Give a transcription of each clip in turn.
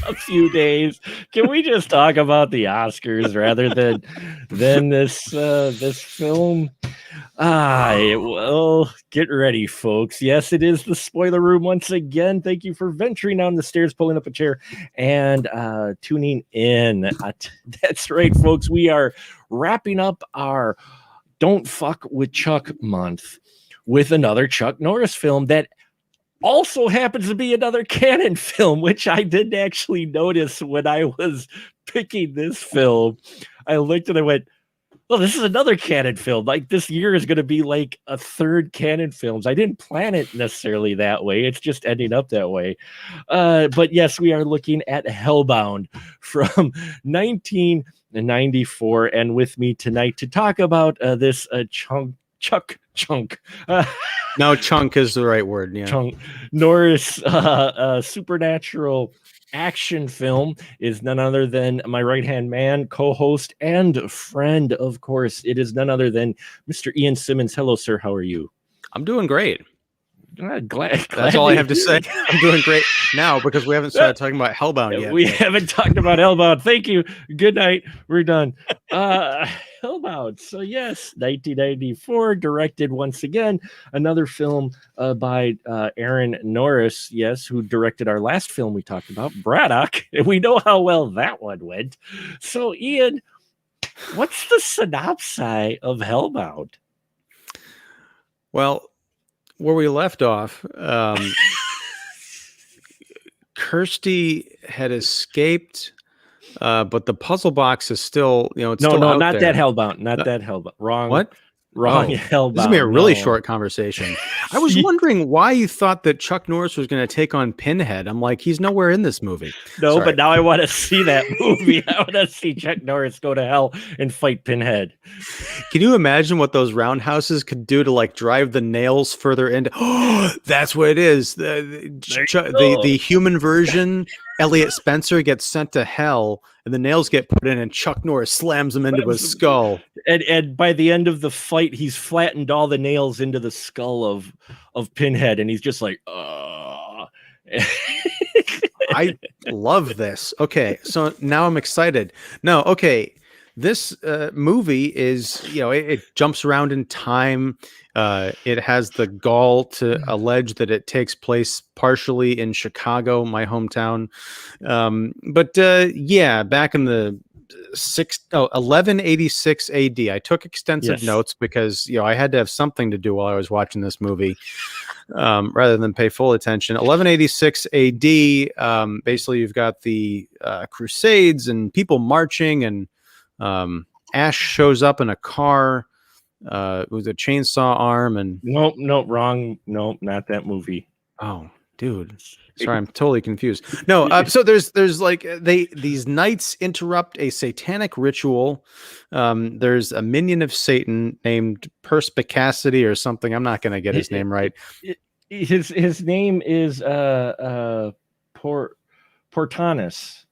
a few days. Can we just talk about the Oscars rather than this film? Well, get ready, folks. Yes, it is the spoiler room once again. Thank you for venturing down the stairs, pulling up a chair, and tuning in. That's right, folks. We are wrapping up our Don't Fuck with Chuck month with another Chuck Norris film that also happens to be another canon film, which I didn't actually notice when I was picking this film. I looked and I went, well, this is another canon film. Like, this year is going to be like a third canon films. I didn't plan it necessarily that way. It's just ending up that way. But yes, we are looking at Hellbound from 1994. And with me tonight to talk about this Chuck No, chunk is the right word. Yeah. Chuck Norris supernatural action film is none other than my right-hand man, co-host, and friend, of course. It is none other than Mr. Ian Simmons. Hello, sir. How are you? I'm doing great. Glad That's all I have to say. I'm doing great now because we haven't started talking about Hellbound yet. We haven't talked about Hellbound. Thank you. Good night. We're done. Hellbound. So yes, 1994, directed once again. Another film by Aaron Norris, yes, who directed our last film we talked about, Braddock. We know how well that one went. So Ian, what's the synopsis of Hellbound? Well, where we left off, Kirsty had escaped, but the puzzle box is still, it's still out not there. that Hellbound, not that Hellbound. Wrong. What? Wrong. Hellbound. This is gonna be a really short conversation. I was wondering why you thought that Chuck Norris was going to take on Pinhead. I'm like, he's nowhere in this movie. No, Sorry. But now I want to see that movie. I want to see Chuck Norris go to hell and fight Pinhead. Can you imagine what those roundhouses could do to like drive the nails further into? Oh, that's what it is. The human version, Elliot Spencer, gets sent to hell, and the nails get put in, and Chuck Norris slams them into his skull. And by the end of the fight, he's flattened all the nails into the skull of Pinhead, and he's just like, I love this. Okay, so now I'm excited. No, okay. This movie is, it jumps around in time. It has the gall to allege that it takes place partially in Chicago, my hometown. But back in the 1186 AD. I took extensive notes because, I had to have something to do while I was watching this movie. Rather than pay full attention. 1186 AD, basically you've got the Crusades and people marching, and Ash shows up in a car with a chainsaw arm. And nope, wrong. Nope, not that movie. Oh, dude. Sorry, I'm totally confused. No, so there's like these knights interrupt a satanic ritual. There's a minion of Satan named Perspicacity or something. I'm not going to get his name right. His name is Portanus.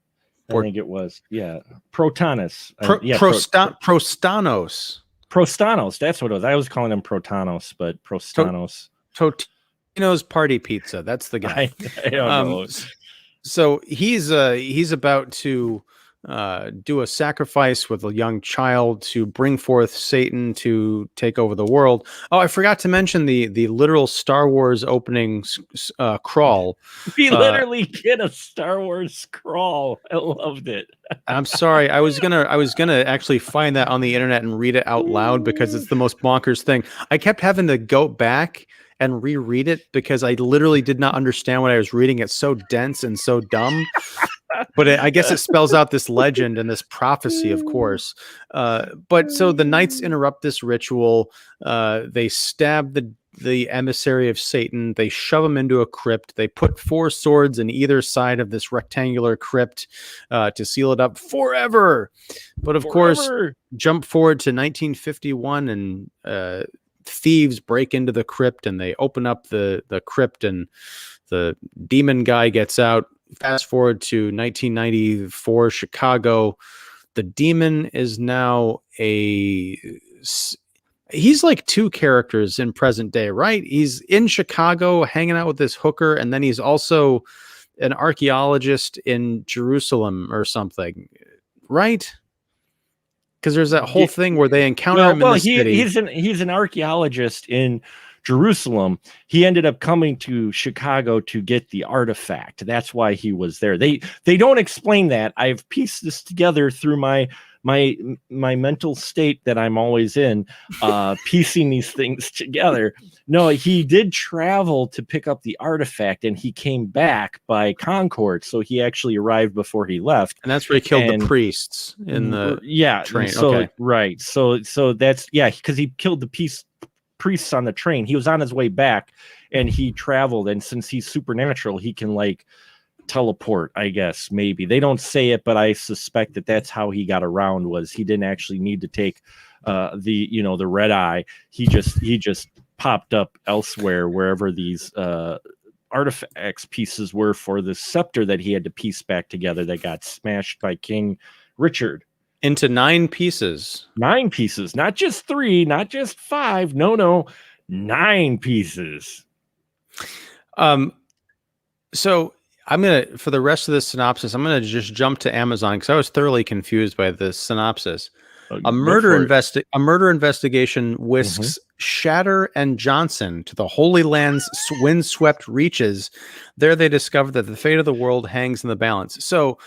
I think it was. Yeah, Protanus. Prostanos. Prostanos. That's what it was. I was calling him Protanos, but Prostanos. Totino's Party Pizza. That's the guy. I don't know. So he's about to do a sacrifice with a young child to bring forth Satan to take over the world. Oh, I forgot to mention the literal Star Wars opening crawl. We literally get a Star Wars crawl. I loved it. I'm sorry. I was gonna actually find that on the internet and read it out loud because it's the most bonkers thing. I kept having to go back and reread it because I literally did not understand what I was reading. It's so dense and so dumb. But I guess it spells out this legend and this prophecy, of course. But so the knights interrupt this ritual. They stab the emissary of Satan. They shove him into a crypt. They put 4 swords in either side of this rectangular crypt to seal it up forever. But of course, jump forward to 1951 and thieves break into the crypt and they open up the crypt and the demon guy gets out. Fast forward to 1994 Chicago. The demon is now he's like 2 characters in present day, right? He's in Chicago hanging out with this hooker, and then he's also an archaeologist in Jerusalem or something, right? Because there's that whole thing where they encounter him in the city. He's an archaeologist in Jerusalem. He ended up coming to Chicago to get the artifact. That's why he was there. They don't explain that. I've pieced this together through my mental state that I'm always in, piecing these things together. No, he did travel to pick up the artifact, and he came back by Concorde. So he actually arrived before he left, and that's where he killed the priests in the train. So okay. Right. So that's because he killed the priests on the train. He was on his way back, and he traveled. And since he's supernatural, he can like teleport, I guess. Maybe they don't say it, but I suspect that that's how he got around. Was he didn't actually need to take the red eye. He just popped up elsewhere, wherever these artifacts pieces were for the scepter that he had to piece back together that got smashed by King Richard into 9 pieces. 9 pieces, not just 3, not just 5. No, 9 pieces. So I'm gonna, for the rest of this synopsis, I'm gonna just jump to Amazon because I was thoroughly confused by this synopsis. A murder investigation whisks Shatter and Johnson to the Holy Land's windswept reaches. There they discover that the fate of the world hangs in the balance. So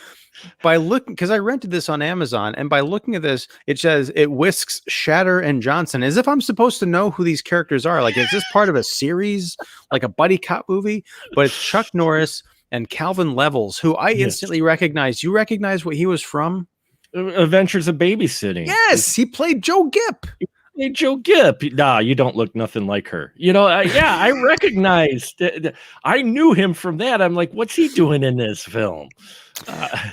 by looking, because I rented this on Amazon, and by looking at this, it says it whisks Shatter and Johnson, as if I'm supposed to know who these characters are. Like, is this part of a series, like a buddy cop movie? But it's Chuck Norris and Calvin Levels, who I instantly recognized. You recognize what he was from? Adventures of Babysitting. Yes, he played Joe Gipp. Joe Gipp. Nah, you don't look nothing like her. I recognized. I knew him from that. I'm like, what's he doing in this film?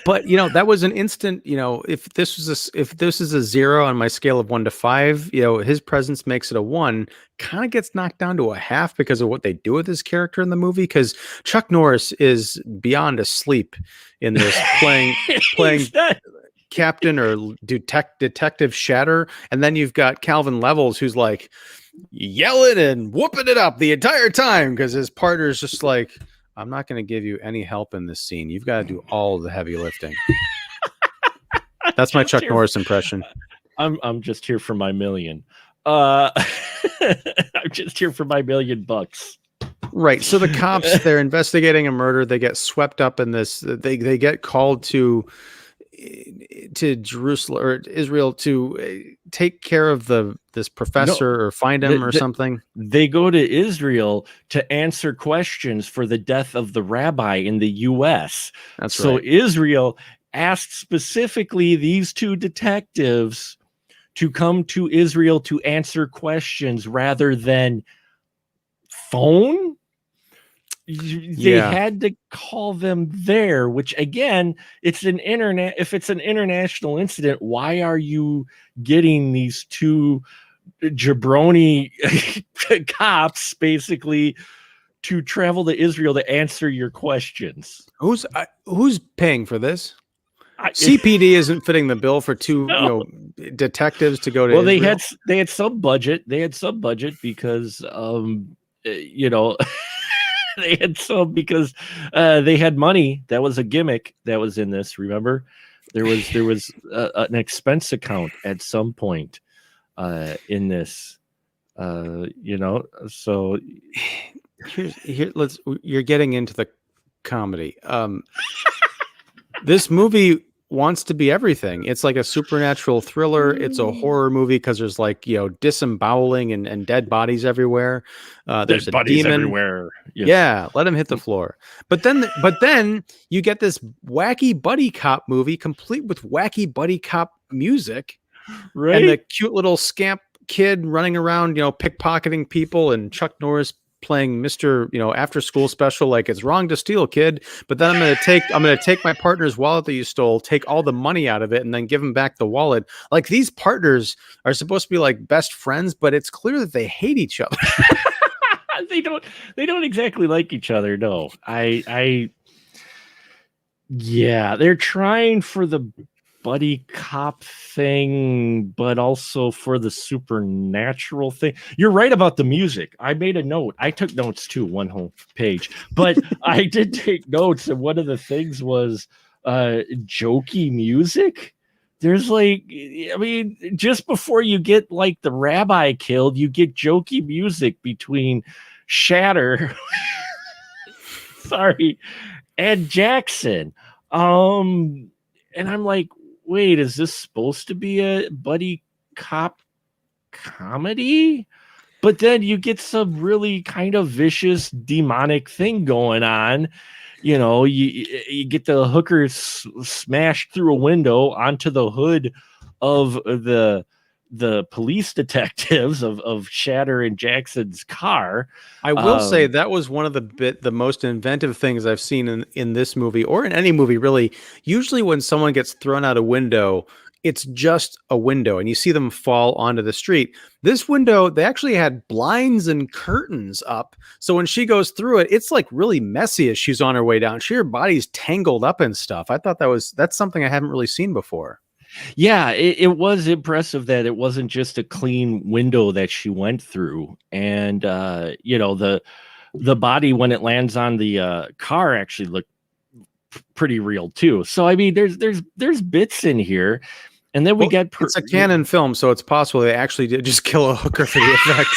But that was an instant. If this is a 0 on my scale of 1 to 5, his presence makes it a 1. Kind of gets knocked down to a half because of what they do with his character in the movie. Because Chuck Norris is beyond asleep in this, playing Captain or Detective Shatter, and then you've got Calvin Levels, who's like yelling and whooping it up the entire time because his partner is just like, I'm not going to give you any help in this scene. You've got to do all of the heavy lifting. That's my Chuck Norris impression. I'm just here for my million. I'm just here for my $1,000,000. Right. So the cops, they're investigating a murder. They get swept up in this. They get called to Jerusalem or Israel to take care of this professor or find him or something. They go to Israel to answer questions for the death of the rabbi in the U.S. That's so right. Israel asked specifically these 2 detectives to come to Israel to answer questions rather than phone. They had to call them there, which again, if it's an international incident, why are you getting these 2 jabroni cops basically to travel to Israel to answer your questions? Who's paying for this? CPD isn't fitting the bill for 2 detectives to go to Israel. They had sub budget. They had sub budget because they had some because they had money. That was a gimmick that was in this. Remember, there was an expense account at some point in this. So you're getting into the comedy. This movie wants to be everything. It's like a supernatural thriller. It's a horror movie because there's like disemboweling and dead bodies everywhere. There's a demon everywhere. Yes. Yeah, let him hit the floor. But then you get this wacky buddy cop movie complete with wacky buddy cop music, right? And the cute little scamp kid running around, pickpocketing people, and Chuck Norris playing Mr. After school special, like, it's wrong to steal, kid, but then I'm gonna take my partner's wallet that you stole, take all the money out of it, and then give him back the wallet. Like, these partners are supposed to be like best friends, but it's clear that they hate each other. They don't exactly like each other. No, they're trying for the buddy cop thing, but also for the supernatural thing. You're right about the music. I made a note. I took notes too, one whole page, but I did take notes. And one of the things was jokey music. There's like, I mean, just before you get like the rabbi killed, you get jokey music between Shatter, sorry, and Jackson. And I'm like, wait, is this supposed to be a buddy cop comedy? But then you get some really kind of vicious demonic thing going on. You know, you get the hooker smashed through a window onto the hood of the police detectives of Shatter and Jackson's car. I will say that was one of the most inventive things I've seen in this movie, or in any movie really. Usually when someone gets thrown out a window, it's just a window and you see them fall onto the street. This window, they actually had blinds and curtains up. So when she goes through it, it's like really messy as she's on her way down. Her body's tangled up and stuff. I thought that's something I haven't really seen before. Yeah, it was impressive that it wasn't just a clean window that she went through. And, you know, the body, when it lands on the car, actually looked pretty real too. So, I mean, there's bits in here. And then we get... it's a canon film, so it's possible they actually did just kill a hooker for the effect.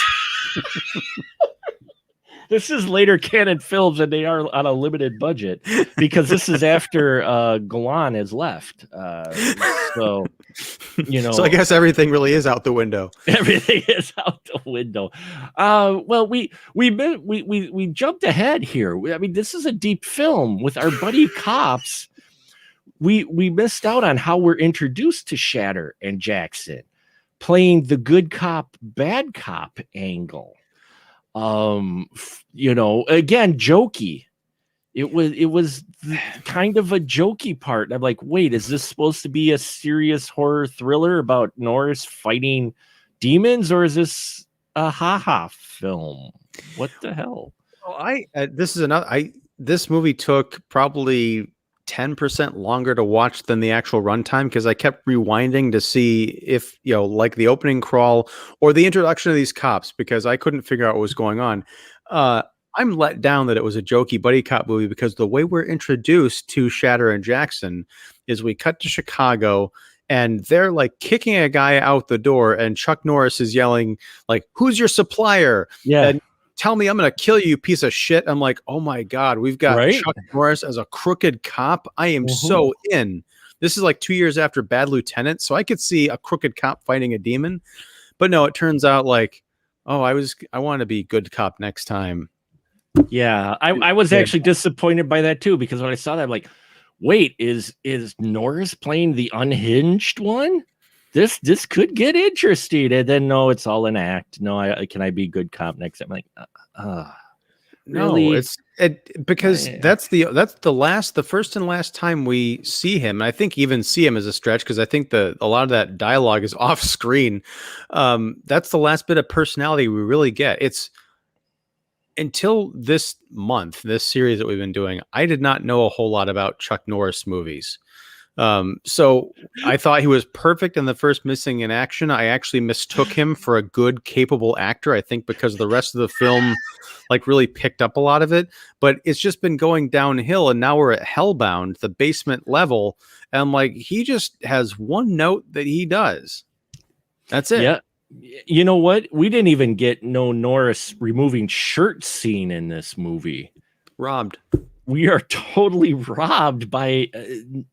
This is later canon films, and they are on a limited budget because this is after Golan has left. So, you know, so I guess everything really is out the window. Everything is out the window. Well, we jumped ahead here. I mean, this is a deep film with our buddy cops. We missed out on how we're introduced to Shatter and Jackson, playing the good cop, bad cop angle. You know, again, jokey. It was kind of a jokey part. I'm like, wait, is this supposed to be a serious horror thriller about Norris fighting demons, or is this a haha film? What the hell? Well, this movie took probably 10% longer to watch than the actual runtime, because I kept rewinding to see if, you know, like the opening crawl or the introduction of these cops, because I couldn't figure out what was going on. I'm let down that it was a jokey buddy cop movie, because the way we're introduced to Shatter and Jackson is we cut to Chicago and they're like kicking a guy out the door, and Chuck Norris is yelling like, "Who's your supplier?" Yeah. And tell me I'm going to kill you, piece of shit. I'm like, oh my God, we've got Chuck Norris as a crooked cop. I am so in. This is like 2 years after Bad Lieutenant, so I could see a crooked cop fighting a demon. But no, it turns out like, oh, I want to be good cop next time. Yeah, I was actually disappointed by that too, because when I saw that, I'm like, wait, is Norris playing the unhinged one? This could get interesting. And then no, it's all an act. No, can I be good cop next time? I'm like, really? No, because that's the first and last time we see him. And I think even see him as a stretch, because I think a lot of that dialogue is off screen. That's the last bit of personality we really get. It's until this month, this series that we've been doing, I did not know a whole lot about Chuck Norris movies. So I thought he was perfect in the first Missing in Action. I actually mistook him for a good, capable actor, I think, because the rest of the film like really picked up a lot of it. But it's just been going downhill, and now we're at Hellbound, the basement level, and I'm like, he just has one note that he does. That's it. Yeah. You know what? We didn't even get no Norris removing shirt scene in this movie. Robbed. We are totally robbed by,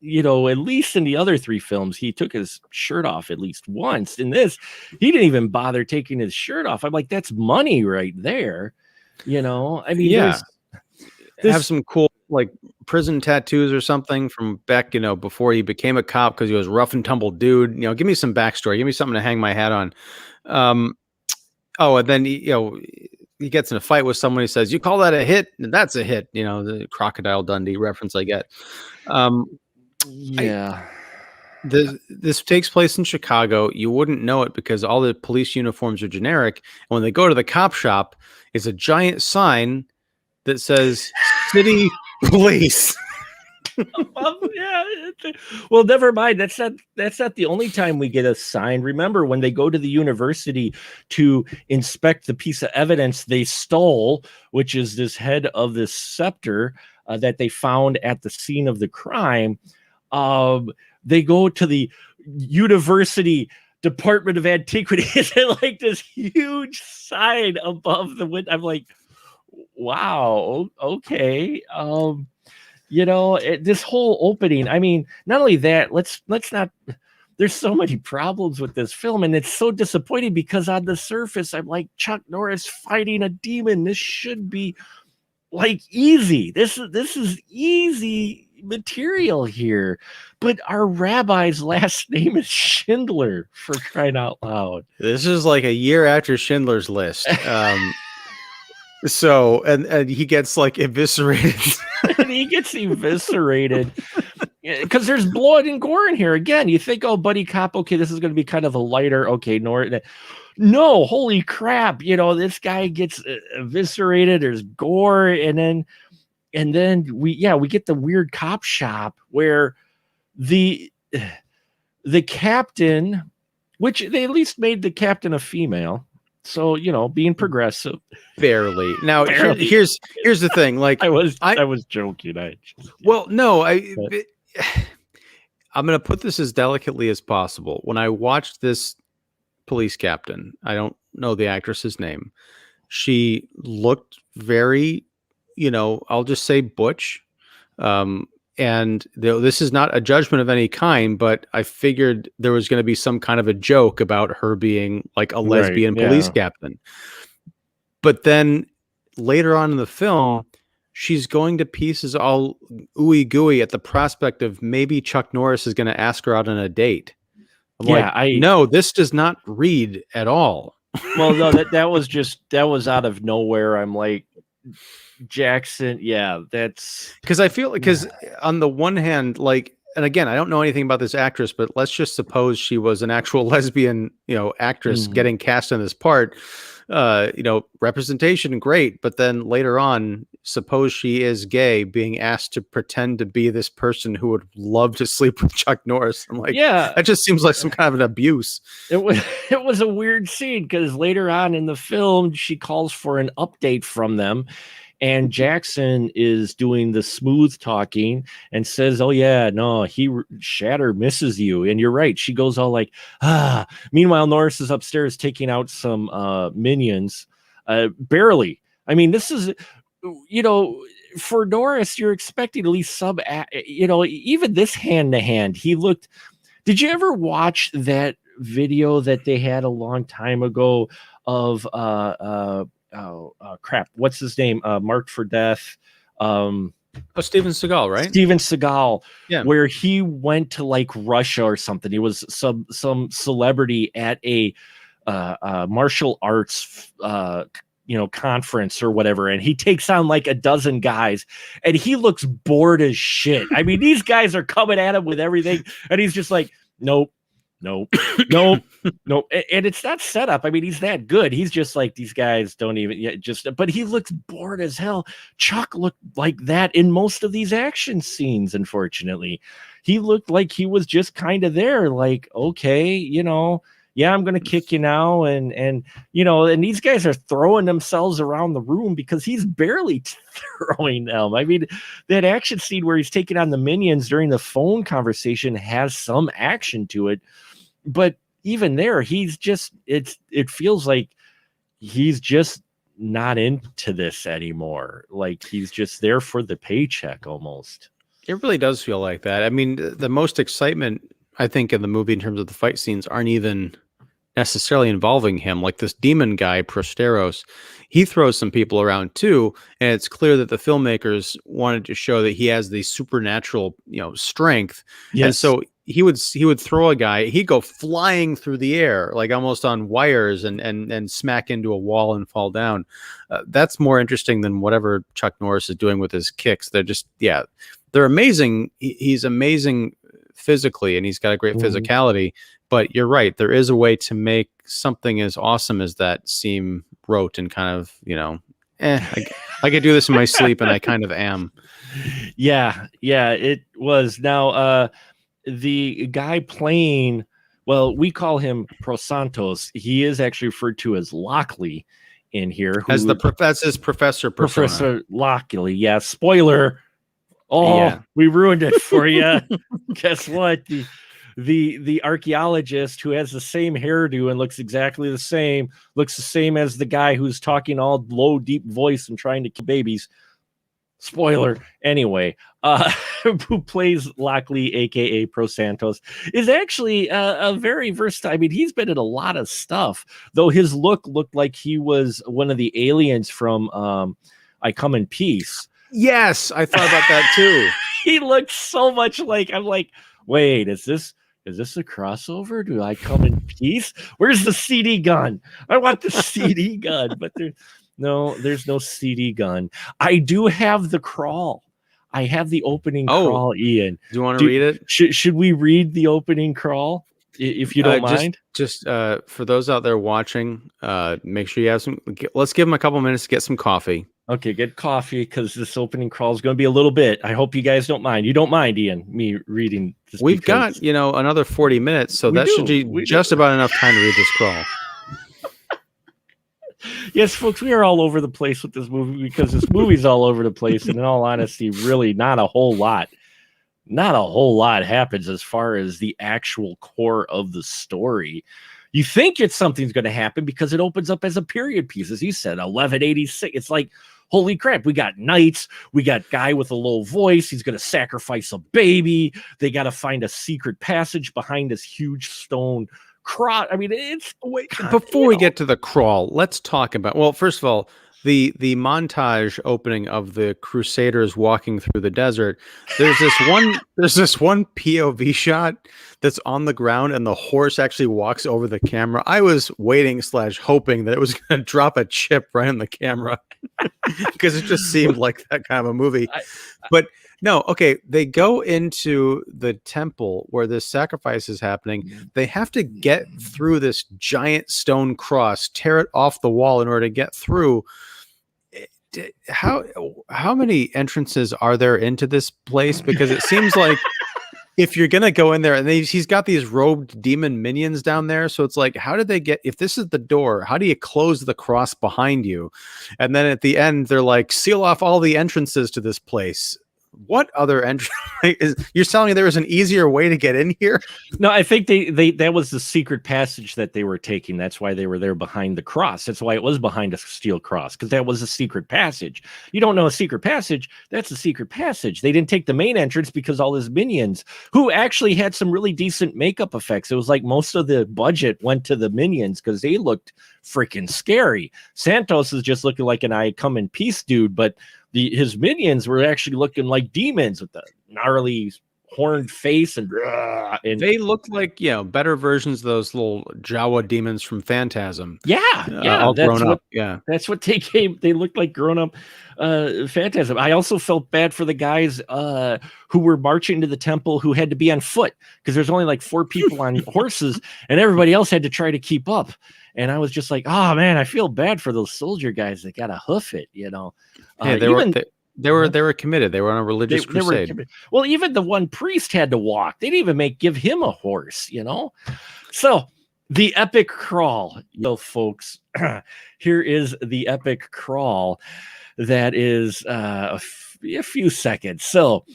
you know, at least in the other three films, he took his shirt off at least once. In this, he didn't even bother taking his shirt off. I'm like, that's money right there. You know, I mean, yeah, have some cool like prison tattoos or something from back, you know, before he became a cop, because he was a rough and tumble dude. You know, give me some backstory. Give me something to hang my hat on. And then, you know, he gets in a fight with someone. He says, "You call that a hit? That's a hit." You know, the Crocodile Dundee reference I get. Yeah. This takes place in Chicago. You wouldn't know it because all the police uniforms are generic. And when they go to the cop shop, it's a giant sign that says "City Police." Yeah. Well, never mind. That's not the only time we get a sign. Remember when they go to the university to inspect the piece of evidence they stole, which is this head of this scepter that they found at the scene of the crime. They go to the university Department of Antiquities and like this huge sign above the window. I'm like, wow, okay. This whole opening, I mean, not only that, let's not, there's so many problems with this film, and it's so disappointing because on the surface, I'm like, Chuck Norris fighting a demon. This should be like easy. This is easy material here. But our rabbi's last name is Schindler, for crying out loud. This is like a year after Schindler's List. So, and he gets like eviscerated. And he gets eviscerated because there's blood and gore in here. Again, you think, oh, buddy cop, okay, this is going to be kind of a lighter, okay, no, holy crap, this guy gets eviscerated. There's gore, and then we get the weird cop shop where the captain, which they at least made the captain a female. So, being progressive. Barely. Now, here's the thing. Like I was joking. No, I'm going to put this as delicately as possible. When I watched this police captain, I don't know the actress's name. She looked very, I'll just say butch. And this is not a judgment of any kind, but I figured there was going to be some kind of a joke about her being like a lesbian police captain. But then later on in the film, she's going to pieces all ooey gooey at the prospect of maybe Chuck Norris is going to ask her out on a date. No, this does not read at all. Well, no, that was out of nowhere. I'm like, Jackson, that's because I feel because on the one hand, like, and again, I don't know anything about this actress, but let's just suppose she was an actual lesbian, actress getting cast in this part. Representation, great, but then later on, suppose she is gay, being asked to pretend to be this person who would love to sleep with Chuck Norris. I'm like, that just seems like some kind of an abuse. It was a weird scene because later on in the film, she calls for an update from them. And Jackson is doing the smooth talking and says, oh, yeah, no, Shatter misses you. And you're right. She goes all like, ah. Meanwhile, Norris is upstairs taking out some minions. Barely. I mean, this is, for Norris, you're expecting at least some, even this hand to hand. He looked. Did you ever watch that video that they had a long time ago of crap, what's his name? Marked for Death. Steven Seagal, right? Steven Seagal, yeah. Where he went to like Russia or something. He was some celebrity at a martial arts conference or whatever, and he takes on like a dozen guys, and he looks bored as shit. I mean, these guys are coming at him with everything, and he's just like, nope. And it's not set up. I mean, he's that good. He's just like, these guys don't even but he looks bored as hell. Chuck looked like that in most of these action scenes. Unfortunately, he looked like he was just kind of there. Like, okay, I'm going to kick you now. And these guys are throwing themselves around the room because he's barely throwing them. I mean, that action scene where he's taking on the minions during the phone conversation has some action to it. But even there, he's just, it feels like he's just not into this anymore. Like he's just there for the paycheck almost. It really does feel like that. I mean, the most excitement, I think, in the movie in terms of the fight scenes aren't even necessarily involving him. Like this demon guy, Prosteros, he throws some people around too. And it's clear that the filmmakers wanted to show that he has the supernatural, strength. Yes. And so he would throw a guy, he'd go flying through the air, like almost on wires and smack into a wall and fall down. That's more interesting than whatever Chuck Norris is doing with his kicks. They're just, they're amazing. He's amazing physically, and he's got a great physicality, but you're right. There is a way to make something as awesome as that seem rote and kind of, I could do this in my sleep, and I kind of am. Yeah, it was. Now, the guy playing, well, we call him Pro Santos. He is actually referred to as Lockley in here, As who that's his professor persona. Professor Lockley. Yeah, spoiler. Oh, Yeah. we ruined it for you. Guess what? The archaeologist who has the same hairdo and looks exactly the same, looks the same as the guy who's talking all low, deep voice and trying to kill babies. Spoiler. Anyway, who plays Lockley, aka Pro Santos, is actually a very versatile. I mean, he's been in a lot of stuff, though his look looked like he was one of the aliens from I Come in Peace. Yes, I thought about that too. He looked so much like, I'm like, wait, is this a crossover? Do I Come in Peace? Where's the CD gun? I want the CD gun, but there's no CD gun. I do have the crawl. I have the opening crawl, Ian. Do you want to read it? Should we read the opening crawl? If you don't mind? Just for those out there watching, make sure you have some. Let's give them a couple minutes to get some coffee. Okay, get coffee because this opening crawl is going to be a little bit. I hope you guys don't mind. You don't mind, Ian, me reading this? We've got, another 40 minutes, so that should be just about enough time to read this crawl. Yes, folks, we are all over the place with this movie because this movie's all over the place. And in all honesty, really not a whole lot happens as far as the actual core of the story. You think something's going to happen because it opens up as a period piece, as you said, 1186. It's like, holy crap, we got knights, we got guy with a low voice, he's going to sacrifice a baby, they got to find a secret passage behind this huge stone cross. I mean, it's before we get to the crawl, let's talk about, well, first of all, the montage opening of the Crusaders walking through the desert. There's this one POV shot that's on the ground and the horse actually walks over the camera. I was waiting / hoping that it was going to drop a chip right in the camera because it just seemed like that kind of a movie. But no, okay, they go into the temple where this sacrifice is happening. They have to get through this giant stone cross, tear it off the wall in order to get through. How many entrances are there into this place? Because it seems like if you're gonna go in there, and he's got these robed demon minions down there, so it's like, how did they get? If this is the door, how do you close the cross behind you? And then at the end, they're like, seal off all the entrances to this place. What other entrance? You're telling me there was an easier way to get in here? No, I think they that was the secret passage that they were taking. That's why they were there behind the cross. That's why it was behind a steel cross, because that was a secret passage. You don't know a secret passage, that's a secret passage. They didn't take the main entrance because all his minions, who actually had some really decent makeup effects. It was like most of the budget went to the minions because they looked freaking scary. Santos is just looking like an I Come in Peace dude, but his minions were actually looking like demons with the gnarly horned face and they looked like better versions of those little Jawa demons from Phantasm. All grown up. That's what they came. They looked like grown up Phantasm. I also felt bad for the guys who were marching to the temple who had to be on foot because there's only like 4 people on horses and everybody else had to try to keep up. And I was just like, oh man, I feel bad for those soldier guys that got to hoof it, They were committed. They were on a religious crusade. Well, even the one priest had to walk. They didn't even give him a horse, So the epic crawl, folks. Here is the epic crawl. That is a few seconds. So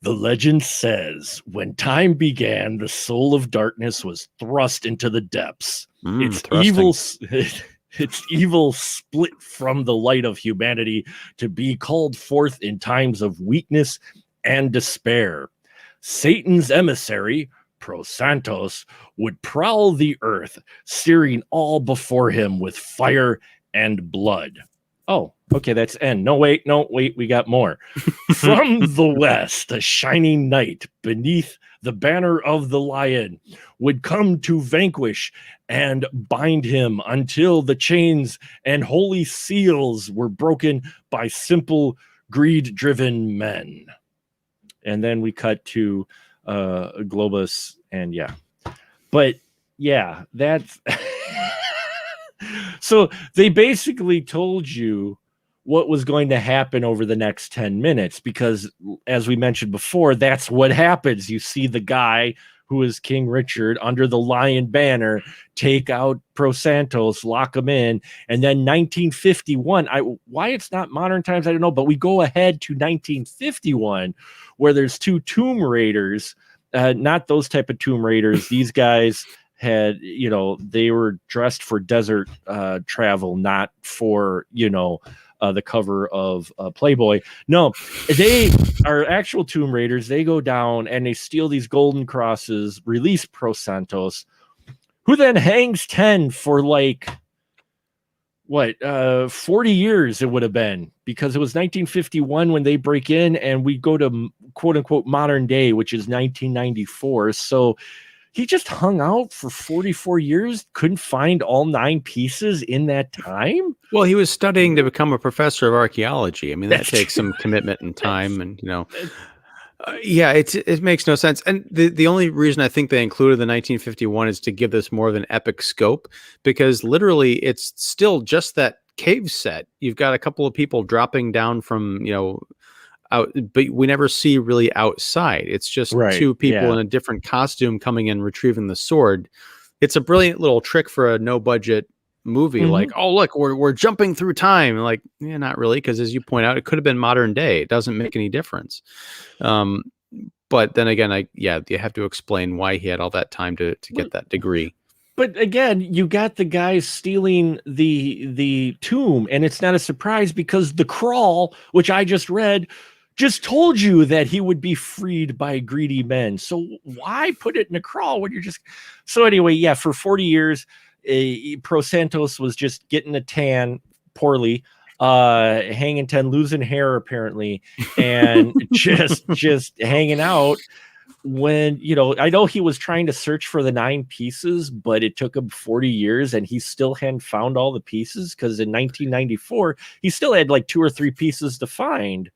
the legend says, when time began, the soul of darkness was thrust into the depths. Its evil split from the light of humanity to be called forth in times of weakness and despair. Satan's emissary, Pro Santos, would prowl the earth, searing all before him with fire and blood. Oh, okay, that's end. No, wait, we got more. From the west, a shining knight beneath the banner of the lion would come to vanquish and bind him until the chains and holy seals were broken by simple greed-driven men. And then we cut to Globus, and that's so they basically told you what was going to happen over the next 10 minutes, because as we mentioned before, that's what happens. You see the guy who is King Richard under the lion banner take out Pro Santos, lock him in, and then 1951, why it's not modern times, I don't know, but we go ahead to 1951 where there's two Tomb Raiders, not those type of Tomb Raiders. These guys had, they were dressed for desert travel, not for, the cover of Playboy. No, they are actual Tomb Raiders. They go down and they steal these golden crosses, release Pro Santos, who then hangs 10 for like, 40 years it would have been, because it was 1951 when they break in, and we go to quote unquote modern day, which is 1994. So he just hung out for 44 years, couldn't find all 9 pieces in that time. Well, he was studying to become a professor of archaeology. I mean, that takes some commitment and time, and yeah, it makes no sense. And the only reason I think they included the 1951 is to give this more of an epic scope, because literally it's still just that cave set. You've got a couple of people dropping down from, out, but we never see really outside. It's just two people in a different costume coming in, retrieving the sword. It's a brilliant little trick for a no budget movie. Like, oh look, we're jumping through time. Like, yeah, not really, because as you point out, it could have been modern day. It doesn't make any difference. But then again, you have to explain why he had all that time to get that degree. But again, you got the guys stealing the tomb, and it's not a surprise because the crawl, which I just read, just told you that he would be freed by greedy men. So why put it in a crawl when you're just... So anyway, yeah, for 40 years, Pro Santos was just getting a tan poorly, hanging 10, losing hair apparently, and just hanging out. When, I know he was trying to search for the 9 pieces, but it took him 40 years and he still hadn't found all the pieces, because in 1994 he still had like 2 or 3 pieces to find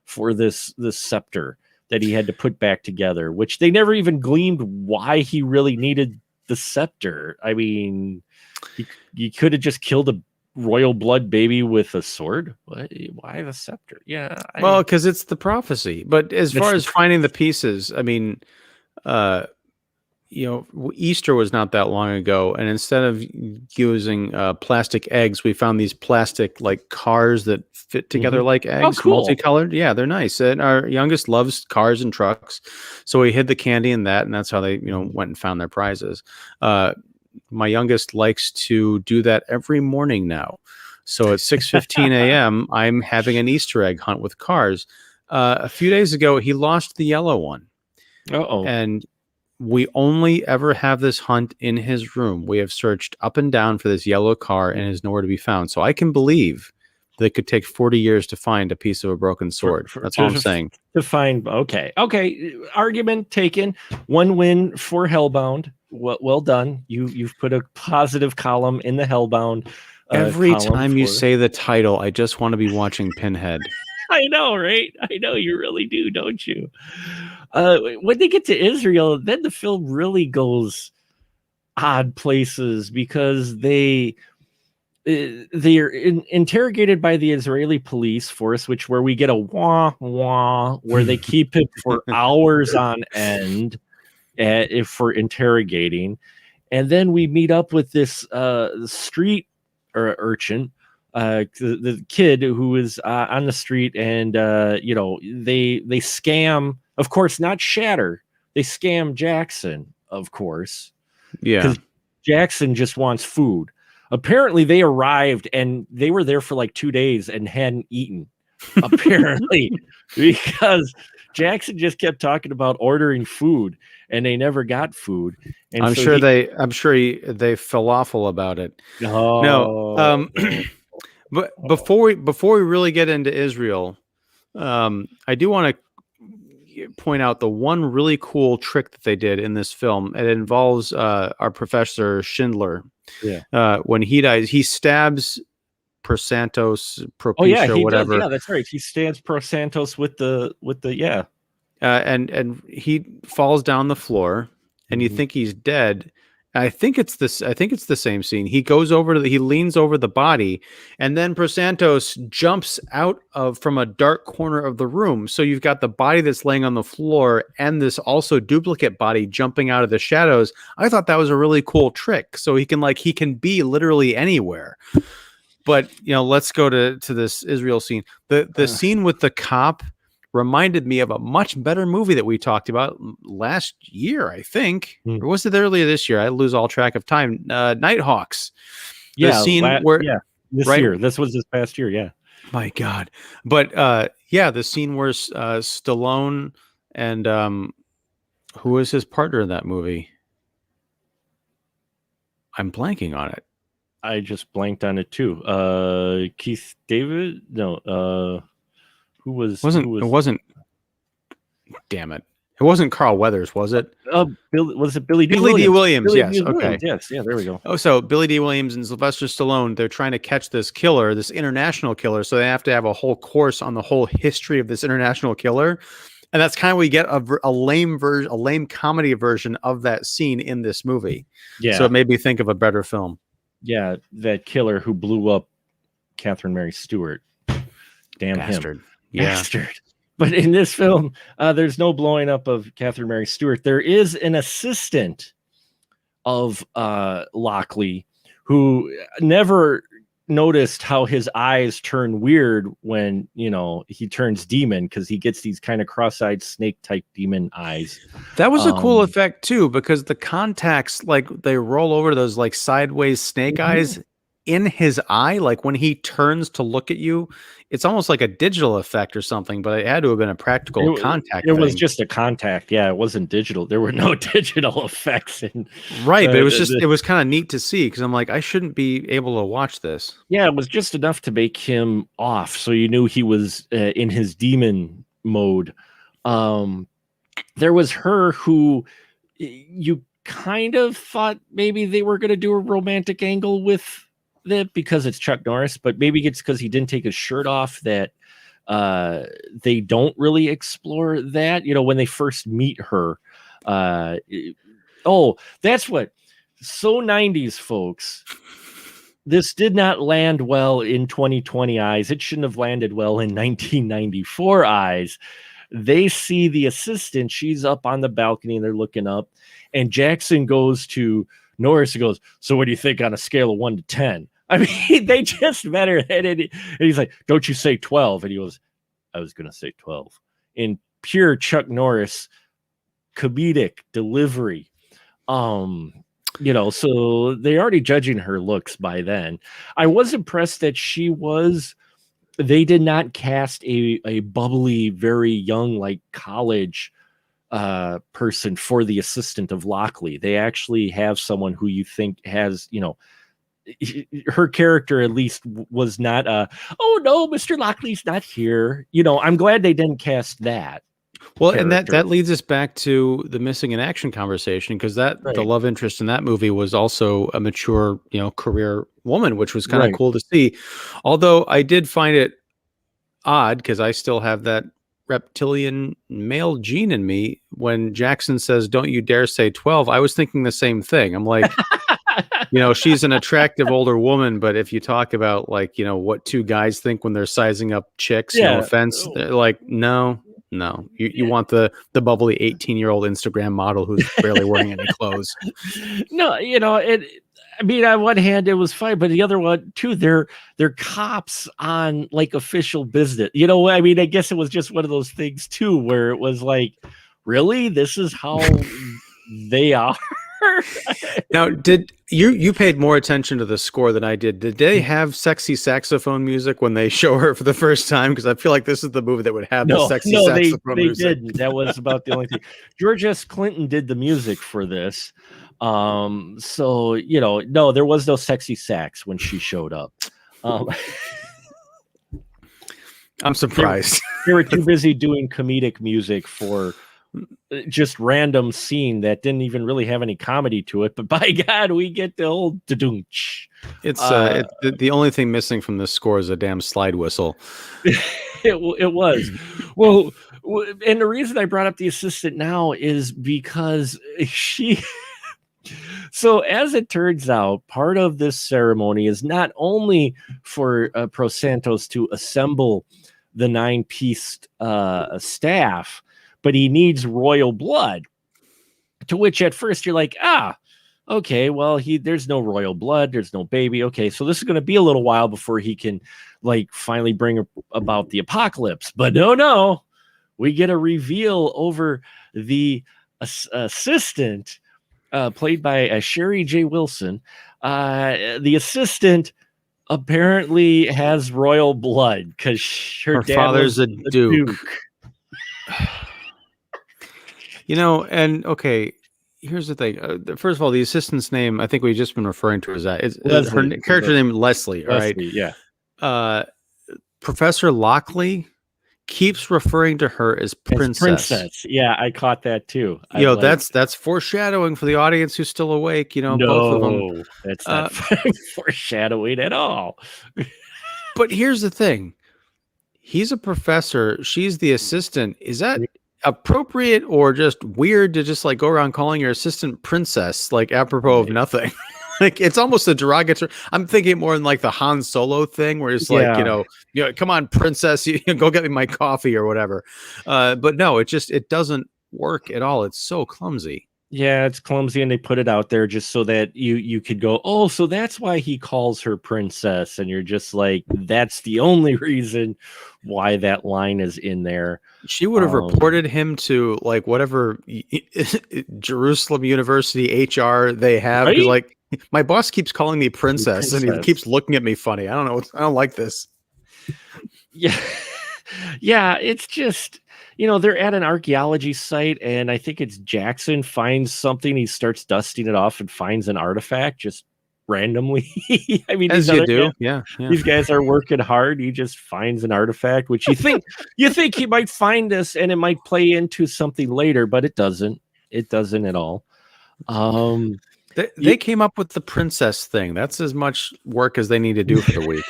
for this scepter that he had to put back together, which they never even gleaned why he really needed the scepter. I mean, he could have just killed a royal blood baby with a sword. Why the scepter? Yeah, well, because it's the prophecy. But as far as finding the pieces, I mean, Easter was not that long ago, and instead of using plastic eggs, we found these plastic like cars that fit together like eggs. Oh, cool. Multicolored. Yeah, they're nice. And our youngest loves cars and trucks, so we hid the candy in that, and that's how they went and found their prizes. My youngest likes to do that every morning now. So at 6:15 a.m., I'm having an Easter egg hunt with cars. A few days ago, he lost the yellow one. Uh-oh. And we only ever have this hunt in his room. We have searched up and down for this yellow car and is nowhere to be found. So I can believe that it could take 40 years to find a piece of a broken sword. That's all I'm saying. To find, okay. Argument taken. 1 win for Hellbound. Well done. You've put a positive column in the Hellbound. Every time you say the title, I just want to be watching Pinhead. I know, right? I know you really do, don't you? When they get to Israel, then the film really goes odd places, because they're interrogated by the Israeli police force, where we get a wah wah, where they keep it for hours on end for interrogating, and then we meet up with this street urchin, the kid who is on the street, and they scam, of course, not Shatter. They scam Jackson, of course. Yeah, because Jackson just wants food. Apparently, they arrived and they were there for like 2 days and hadn't eaten. Apparently, because Jackson just kept talking about ordering food, and they never got food. And I'm sure they falafel about it. No. But before we really get into Israel, I do want to point out the one really cool trick that they did in this film. It involves our Professor Schindler. Yeah. When he dies, he stabs Prosantos, Propecia, oh yeah, he whatever. Does. Yeah, that's right. He stabs Prosantos with the and he falls down the floor, and you think he's dead. I think it's this. I think it's the same scene. He goes over to he leans over the body, and then Prosantos jumps out of from a dark corner of the room. So you've got the body that's laying on the floor, and this also duplicate body jumping out of the shadows. I thought that was a really cool trick. So he can be literally anywhere. But let's go to this Israel scene. The scene with the cop reminded me of a much better movie that we talked about last year, I think. Or was it earlier this year? I lose all track of time. Nighthawks. Yeah, the scene where this year. This was this past year, yeah. My God. But the scene where Stallone and who was his partner in that movie? I'm blanking on it. I just blanked on it too. Keith David? No, Who was? It wasn't. Damn it! It wasn't Carl Weathers, was it? Was it Billy D. Billy D. Williams? Billy Yes. D. Okay. Williams, yes. Yeah. There we go. Oh, so Billy D. Williams and Sylvester Stallone, they're trying to catch this killer, this international killer. So they have to have a whole course on the whole history of this international killer, and that's kind of we get a lame version, a lame comedy version of that scene in this movie. Yeah. So it made me think of a better film. Yeah, that killer who blew up Catherine Mary Stewart. Damn Bastard. Him. Yeah. Bastard. But in this film, there's no blowing up of Catherine Mary Stewart. There is an assistant of Lockley who never noticed how his eyes turn weird when he turns demon, because he gets these kind of cross-eyed snake type demon eyes. That was a cool effect too, because the contacts, like, they roll over those like sideways snake eyes in his eye, like when he turns to look at you. It's almost like a digital effect or something, but it had to have been a practical contact. It was just a contact. Yeah, it wasn't digital. There were no digital effects. But it was it was kind of neat to see, because I'm like, I shouldn't be able to watch this. Yeah, it was just enough to make him off, so you knew he was in his demon mode. There was her who you kind of thought maybe they were going to do a romantic angle with that because it's Chuck Norris, but maybe it's because he didn't take his shirt off that they don't really explore that. When they first meet her. That's what. So 90s, folks. This did not land well in 2020 eyes. It shouldn't have landed well in 1994 eyes. They see the assistant. She's up on the balcony and they're looking up. And Jackson goes to Norris and goes, "So what do you think on a scale of 1 to 10? I mean, they just met her. And he's like, "Don't you say 12? And he goes, "I was going to say 12. In pure Chuck Norris comedic delivery. So they're already judging her looks by then. I was impressed that they did not cast a bubbly, very young, like college person for the assistant of Lockley. They actually have someone who you think has, her character at least was not oh no, Mr. Lockley's not here. I'm glad they didn't cast that. Well, character. And that leads us back to the missing in action conversation, because the love interest in that movie was also a mature, career woman, which was kind of cool to see. Although I did find it odd, because I still have that reptilian male gene in me. When Jackson says, "Don't you dare say 12," I was thinking the same thing. I'm like, she's an attractive older woman, but if you talk about what two guys think when they're sizing up chicks, no offense, they're like, no, you want the bubbly 18-year-old Instagram model who's barely wearing any clothes. No, I mean, on one hand, it was fine, but the other one too, they're cops on like official business. I mean, I guess it was just one of those things too, where it was like, really, this is how they are. Now, did you paid more attention to the score than I did? Did they have sexy saxophone music when they show her for the first time? Because I feel like this is the movie that would have the sexy saxophone music. They didn't. That was about the only thing. George S. Clinton did the music for this. So no, there was no sexy sax when she showed up. I'm surprised. They were too busy doing comedic music for just random scene that didn't even really have any comedy to it. But by God, we get the old da-doonch. It's the only thing missing from this score is a damn slide whistle. It was. Well, and the reason I brought up the assistant now is because So as it turns out, part of this ceremony is not only for Pros Santos to assemble the 9-piece staff, but he needs royal blood. To which at first you're like, okay, well, there's no royal blood, there's no baby. Okay, so this is going to be a little while before he can like finally bring about the apocalypse. But no, we get a reveal over the assistant, played by Sherry J. Wilson. The assistant apparently has royal blood because her dad father's was a duke. You know, and okay, here's the thing. First of all, the assistant's name, I think we've just been referring to as that. Her character name Leslie, all right? Yeah. Professor Lockley keeps referring to her as princess. Yeah, I caught that too. That's foreshadowing for the audience who's still awake. You know, both of them. That's not foreshadowing at all. But here's the thing: he's a professor. She's the assistant. Is that appropriate or just weird to just like go around calling your assistant princess, like apropos of nothing? Like it's almost a derogatory. I'm thinking more in like the Han Solo thing, where it's like, you know, come on, princess, you go get me my coffee or whatever. But no, it doesn't work at all. It's so clumsy. Yeah, it's clumsy, and they put it out there just so that you could go, oh, so that's why he calls her princess, and you're just like, that's the only reason why that line is in there. She would have reported him to like whatever Jerusalem University HR they have. Right? Like, my boss keeps calling me princess, and he keeps looking at me funny. I don't know. I don't like this. Yeah. Yeah, it's just, you know, they're at an archaeology site, and I think it's Jackson finds something. He starts dusting it off and finds an artifact just randomly. I mean, as you do. Yeah. These guys are working hard. He just finds an artifact, which you think he might find this and it might play into something later, but it doesn't. It doesn't at all. They came up with the princess thing. That's as much work as they need to do for the week.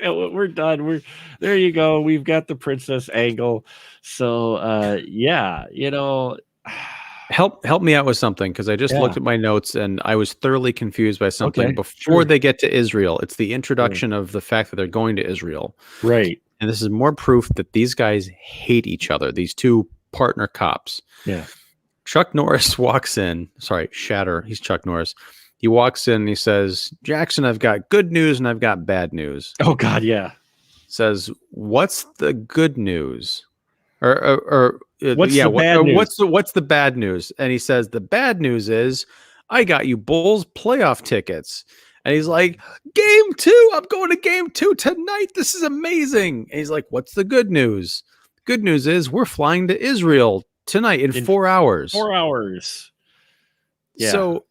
We're done. There you go. We've got the princess angle. So yeah, you know, help me out with something, because I just looked at my notes and I was thoroughly confused by something before they get to Israel. It's the introduction of the fact that they're going to Israel. Right. And this is more proof that these guys hate each other, these two partner cops. Yeah. Chuck Norris walks in. Sorry, Shatter. He's Chuck Norris. He walks in and he says, Jackson, I've got good news and I've got bad news. Oh, God, yeah. Says, what's the good news? Or what's the bad news? What's the bad news? And he says, the bad news is I got you Bulls playoff tickets. And he's like, game 2. I'm going to game 2 tonight. This is amazing. And he's like, what's the good news? Good news is we're flying to Israel tonight in 4 hours. 4 hours. Yeah. So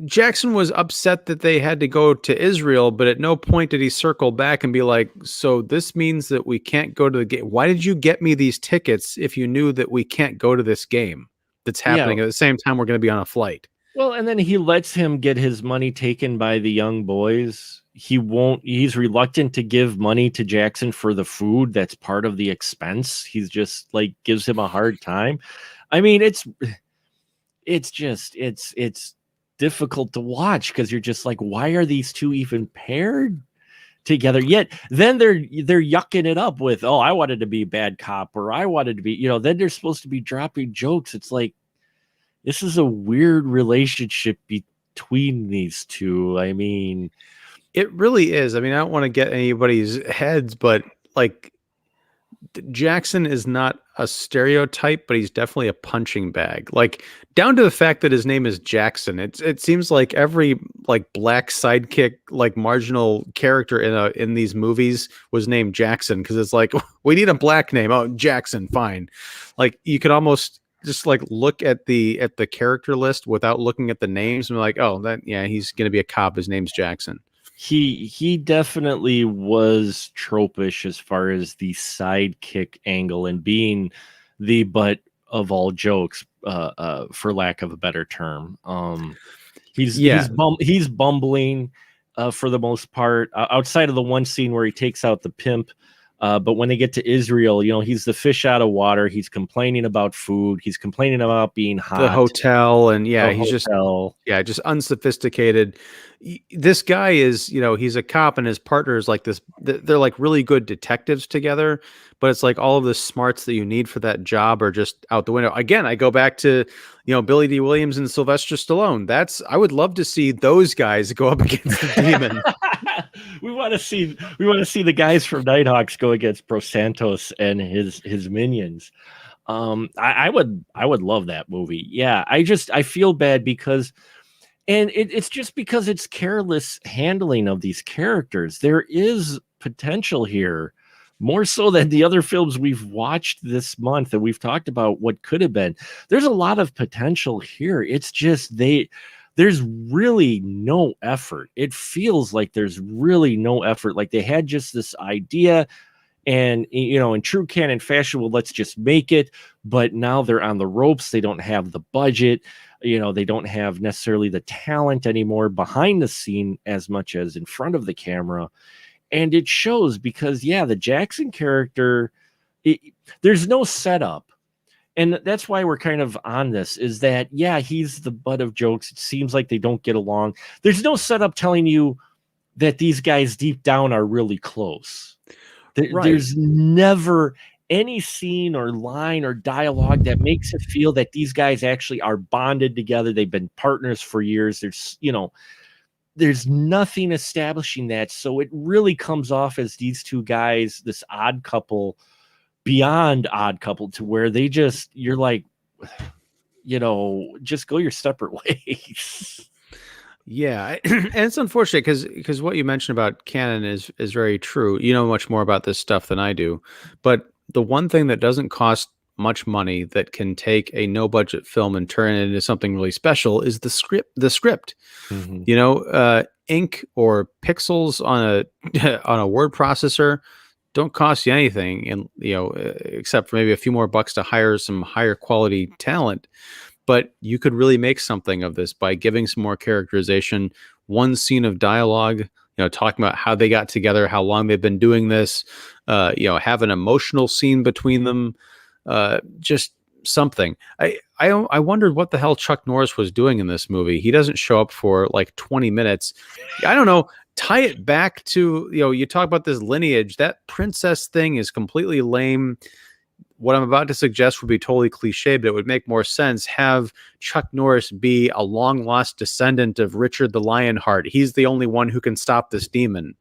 Jackson was upset that they had to go to Israel, but at no point did he circle back and be like, so this means that we can't go to the game. Why did you get me these tickets if you knew that we can't go to this game that's happening at the same time we're going to be on a flight? Well, and then he lets him get his money taken by the young boys. He's reluctant to give money to Jackson for the food that's part of the expense. He's just like gives him a hard time. I mean, it's difficult to watch because you're just like, why are these two even paired together? Yet then they're yucking it up with, oh, I wanted to be a bad cop, or I wanted to be, you know, then they're supposed to be dropping jokes. It's like, this is a weird relationship between these two. I mean, it really is. I mean, I don't want to get anybody's heads, but like, Jackson is not a stereotype, but he's definitely a punching bag. Like, down to the fact that his name is Jackson. It seems like every like black sidekick, like marginal character in these movies was named Jackson, because it's like, we need a black name. Oh, Jackson, fine. Like, you could almost just like look at the character list without looking at the names and be like, oh, he's gonna be a cop. His name's Jackson. He definitely was tropish as far as the sidekick angle and being the butt of all jokes, for lack of a better term. He's bumbling for the most part, outside of the one scene where he takes out the pimp But when they get to Israel, he's the fish out of water. He's complaining about food. He's complaining about being hot. The hotel, and The he's hotel. just unsophisticated. This guy is, he's a cop, and his partner is like this. They're like really good detectives together, but it's like all of the smarts that you need for that job are just out the window. Again, I go back to, Billy D. Williams and Sylvester Stallone. I would love to see those guys go up against the demon. We want to see the guys from Nighthawks go against Bros Santos and his minions. I would love that movie. Yeah, I feel bad because, and it's just because it's careless handling of these characters. There is potential here, more so than the other films we've watched this month and we've talked about what could have been. There's a lot of potential here. It's just there's really no effort. It feels like there's really no effort. Like they had just this idea, and in true canon fashion, well, let's just make it. But now they're on the ropes. They don't have the budget. They don't have necessarily the talent anymore behind the scene as much as in front of the camera. And it shows because, the Jackson character, there's no setup. And that's why we're kind of on this, is that, he's the butt of jokes. It seems like they don't get along. There's no setup telling you that these guys deep down are really close. Right. There's never any scene or line or dialogue that makes it feel that these guys actually are bonded together. They've been partners for years. There's nothing establishing that. So it really comes off as these two guys, this odd couple, beyond odd couple, to where you're like, just go your separate ways. Yeah, and it's unfortunate because what you mentioned about canon is very true. You know much more about this stuff than I do, but the one thing that doesn't cost much money that can take a no budget film and turn it into something really special is the script. Mm-hmm. Ink or pixels on a word processor don't cost you anything, and except for maybe a few more bucks to hire some higher quality talent. But you could really make something of this by giving some more characterization, one scene of dialogue, talking about how they got together, how long they've been doing this, have an emotional scene between them, just something. I wondered what the hell Chuck Norris was doing in this movie. He doesn't show up for like 20 minutes. I don't know. Tie it back to, you talk about this lineage. That princess thing is completely lame. What I'm about to suggest would be totally cliche, but it would make more sense. Have Chuck Norris be a long-lost descendant of Richard the Lionheart. He's the only one who can stop this demon.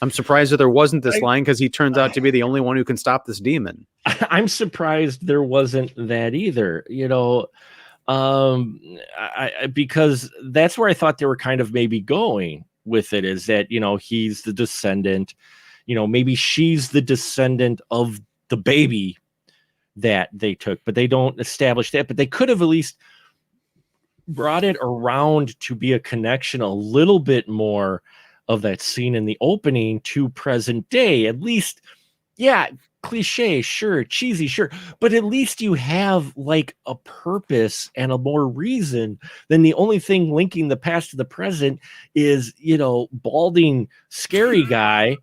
I'm surprised that there wasn't this line, because he turns out to be the only one who can stop this demon. I'm surprised there wasn't that either, because that's where I thought they were kind of maybe going with it, is that, he's the descendant, maybe she's the descendant of the baby that they took, but they don't establish that. But they could have at least brought it around to be a connection, a little bit more of that scene in the opening to present day. At least, cliche, sure, cheesy, sure, but at least you have like a purpose and a more reason than the only thing linking the past to the present is, balding, scary guy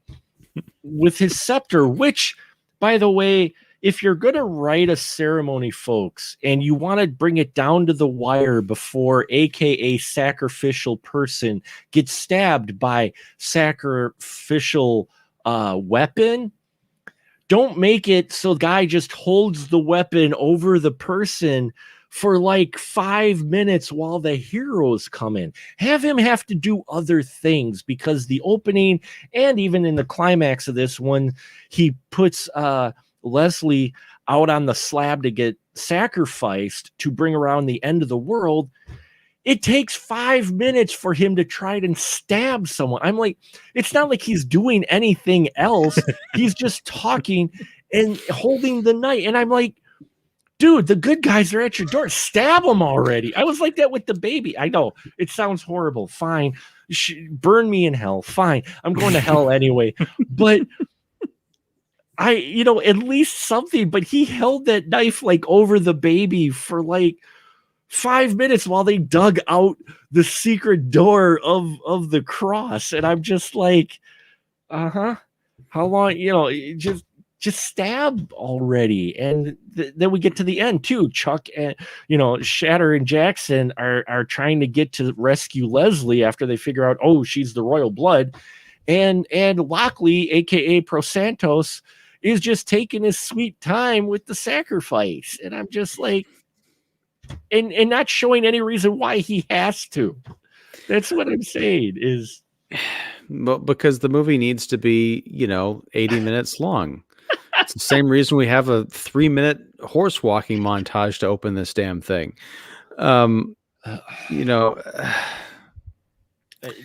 with his scepter, which, by the way, if you're going to write a ceremony, folks, and you want to bring it down to the wire before AKA sacrificial person gets stabbed by sacrificial weapon, don't make it so the guy just holds the weapon over the person for like 5 minutes while the heroes come in. Have him have to do other things, because the opening and even in the climax of this one, he puts Leslie out on the slab to get sacrificed to bring around the end of the world. It takes 5 minutes for him to try and stab someone. I'm like, it's not like he's doing anything else. He's just talking and holding the knife. And I'm like, dude, the good guys are at your door. Stab them already. I was like that with the baby. I know it sounds horrible. Fine. Burn me in hell. Fine. I'm going to hell anyway. But at least something, but he held that knife like over the baby for like 5 minutes while they dug out the secret door of the cross. And I'm just like, how long, just just stab already. And then we get to the end too. Chuck and Shatter and Jackson are trying to get to rescue Leslie after they figure out, oh, she's the royal blood. And Lockley, aka Pro Santos, is just taking his sweet time with the sacrifice. And I'm just like, and not showing any reason why he has to. That's what I'm saying is, Well, because the movie needs to be, 80 minutes long. It's the same reason we have a 3-minute horse walking montage to open this damn thing.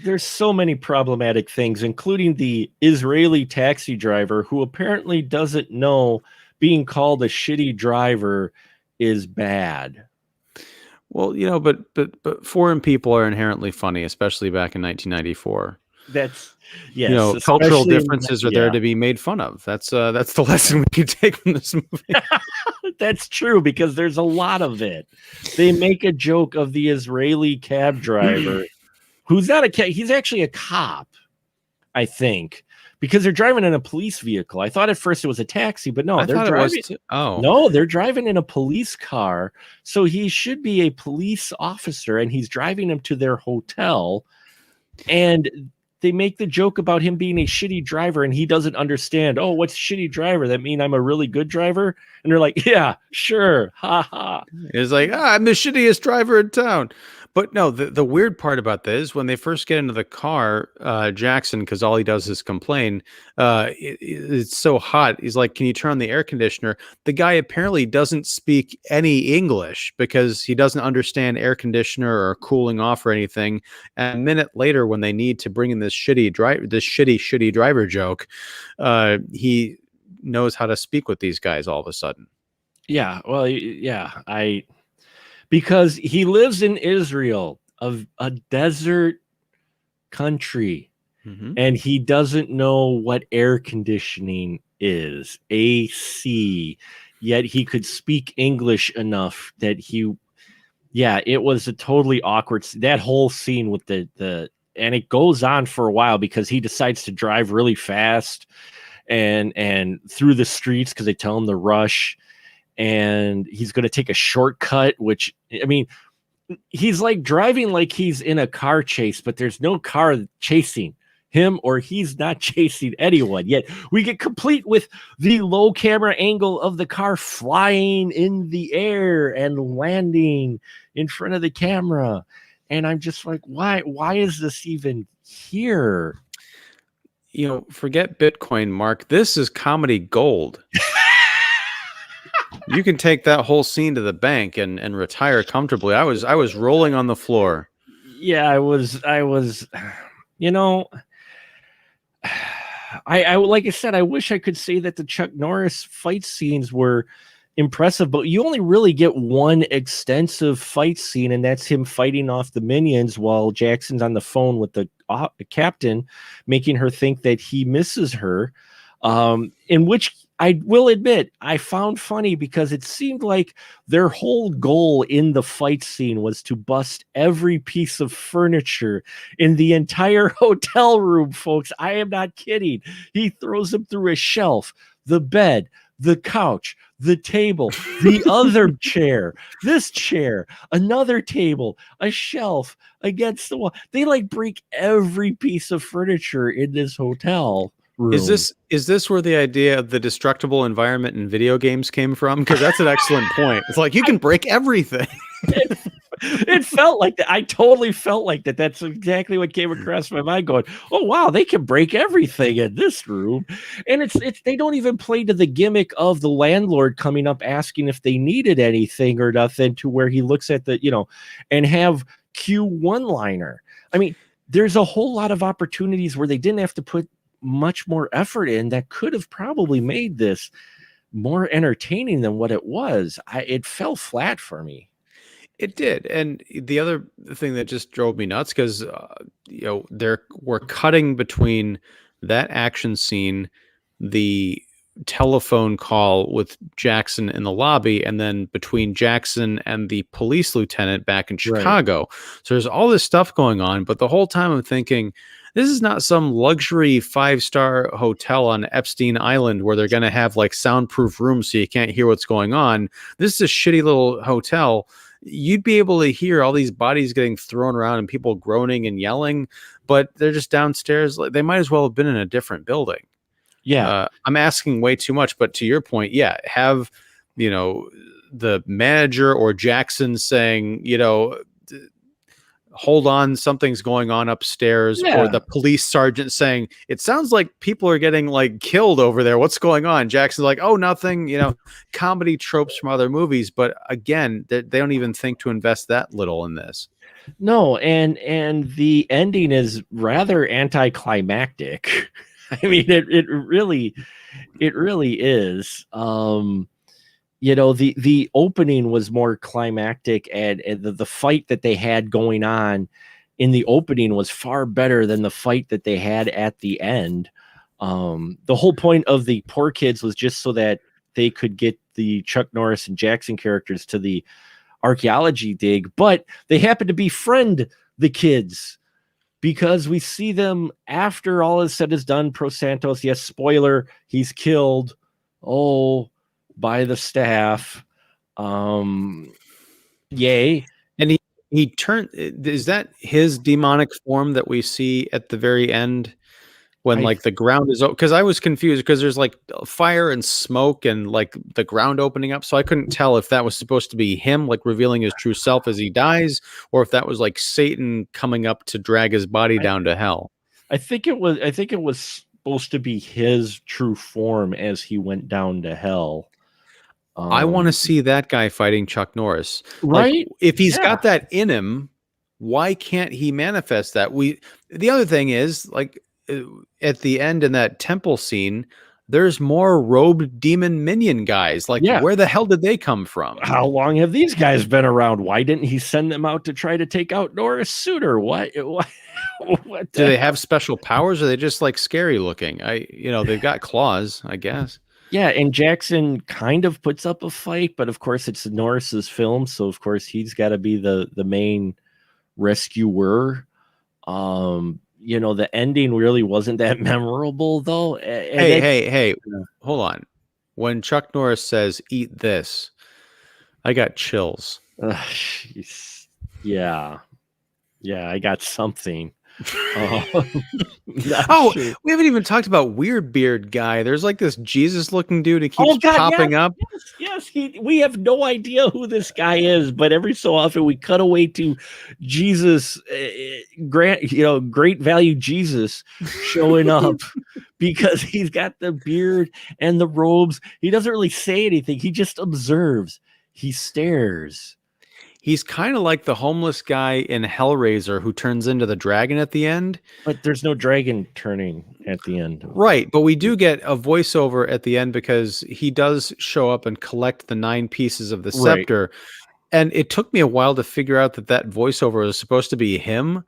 There's so many problematic things, including the Israeli taxi driver who apparently doesn't know being called a shitty driver is bad. Well, but foreign people are inherently funny, especially back in 1994. That's yes. Cultural differences are there to be made fun of. That's the lesson we can take from this movie. That's true, because there's a lot of it. They make a joke of the Israeli cab driver, who's not a cab. He's actually a cop, I think, because they're driving in a police vehicle. I thought at first it was a taxi, but no, they're driving. No, they're driving in a police car. So he should be a police officer, and he's driving them to their hotel. And they make the joke about him being a shitty driver, and he doesn't understand. Oh, what's shitty driver? That mean I'm a really good driver? And they're like, yeah, sure. Ha ha. It's like, I'm the shittiest driver in town. But no, the weird part about this is when they first get into the car, Jackson, because all he does is complain, it's so hot. He's like, can you turn on the air conditioner? The guy apparently doesn't speak any English because he doesn't understand air conditioner or cooling off or anything. And a minute later, when they need to bring in this shitty driver joke, he knows how to speak with these guys all of a sudden. Yeah, well, yeah, because he lives in Israel, of a desert country, and he doesn't know what air conditioning is, AC, yet he could speak English enough that it was a totally awkward, that whole scene with the and it goes on for a while because he decides to drive really fast and through the streets because they tell him to rush. And he's going to take a shortcut, which, I mean, he's like driving like he's in a car chase, but there's no car chasing him, or he's not chasing anyone. Yet we get complete with the low camera angle of the car flying in the air and landing in front of the camera. And I'm just like, why is this even here? Forget Bitcoin, Mark. This is comedy gold. You can take that whole scene to the bank and retire comfortably. I was rolling on the floor. Yeah, I was, I like I said, I wish I could say that the Chuck Norris fight scenes were impressive, but you only really get one extensive fight scene, and that's him fighting off the minions while Jackson's on the phone with the captain, making her think that he misses her, in which I will admit I found funny because it seemed like their whole goal in the fight scene was to bust every piece of furniture in the entire hotel room, folks. I am not kidding. He throws them through a shelf, the bed, the couch, the table, the other chair, this chair, another table, a shelf against the wall. They like break every piece of furniture in this hotel room. Is this where the idea of the destructible environment in video games came from? Because that's an excellent point. It's like you can break everything. It felt like that. I totally felt like that. That's exactly what came across my mind going, oh, wow, they can break everything in this room. And it's they don't even play to the gimmick of the landlord coming up asking if they needed anything or nothing, to where he looks at the, and have Q one-liner. I mean, there's a whole lot of opportunities where they didn't have to put much more effort in that could have probably made this more entertaining than what it was. It fell flat for me. It did. And the other thing that just drove me nuts, because we're cutting between that action scene, the telephone call with Jackson in the lobby, and then between Jackson and the police lieutenant back in Chicago. Right. So there's all this stuff going on, but the whole time I'm thinking, This is not some luxury 5-star hotel on Epstein Island where they're going to have like soundproof rooms so you can't hear what's going on. This is a shitty little hotel. You'd be able to hear all these bodies getting thrown around and people groaning and yelling, but they're just downstairs. Like, they might as well have been in a different building. Yeah. I'm asking way too much, but to your point, yeah, have, the manager or Jackson saying, hold on, something's going on upstairs, or the police sergeant saying, it sounds like people are getting like killed over there. What's going on? Jackson's like, oh, nothing, comedy tropes from other movies. But again, they don't even think to invest that little in this. No. And the ending is rather anticlimactic. I mean, it really is. The opening was more climactic, and the fight that they had going on in the opening was far better than the fight that they had at the end. The whole point of the Poor Kids was just so that they could get the Chuck Norris and Jackson characters to the archaeology dig, but they happen to befriend the kids because we see them after all is said is done. Pro Santos, yes, spoiler, he's killed. By the staff. Yay. And he turned, is that his demonic form that we see at the very end when like the ground is, because I was confused because there's like fire and smoke and like the ground opening up, so I couldn't tell if that was supposed to be him like revealing his true self as he dies, or if that was like Satan coming up to drag his body down to hell. I think it was supposed to be his true form as he went down to hell. I want to see that guy fighting Chuck Norris. Right? Like, if he's got that in him, why can't he manifest that? The other thing is, like, at the end in that temple scene, there's more robed demon minion guys. Like, where the hell did they come from? How long have these guys been around? Why didn't he send them out to try to take out Norris sooner? What Do they have special powers? Or are they just like scary looking? They've got claws, I guess. Yeah, and Jackson kind of puts up a fight, but of course it's Norris's film, so of course he's got to be the main rescuer. The ending really wasn't that memorable, though. Hey, hold on. When Chuck Norris says, "Eat this," I got chills. Yeah, I got something. We haven't even talked about Weird Beard guy. There's like this Jesus looking dude who keeps popping up. Yes. We have no idea who this guy is, but every so often we cut away to Jesus, great value Jesus showing up because he's got the beard and the robes. He doesn't really say anything. He just observes. He stares. He's kind of like the homeless guy in Hellraiser who turns into the dragon at the end. But there's no dragon turning at the end. Right, but we do get a voiceover at the end because he does show up and collect the 9 pieces of the scepter. And it took me a while to figure out that voiceover was supposed to be him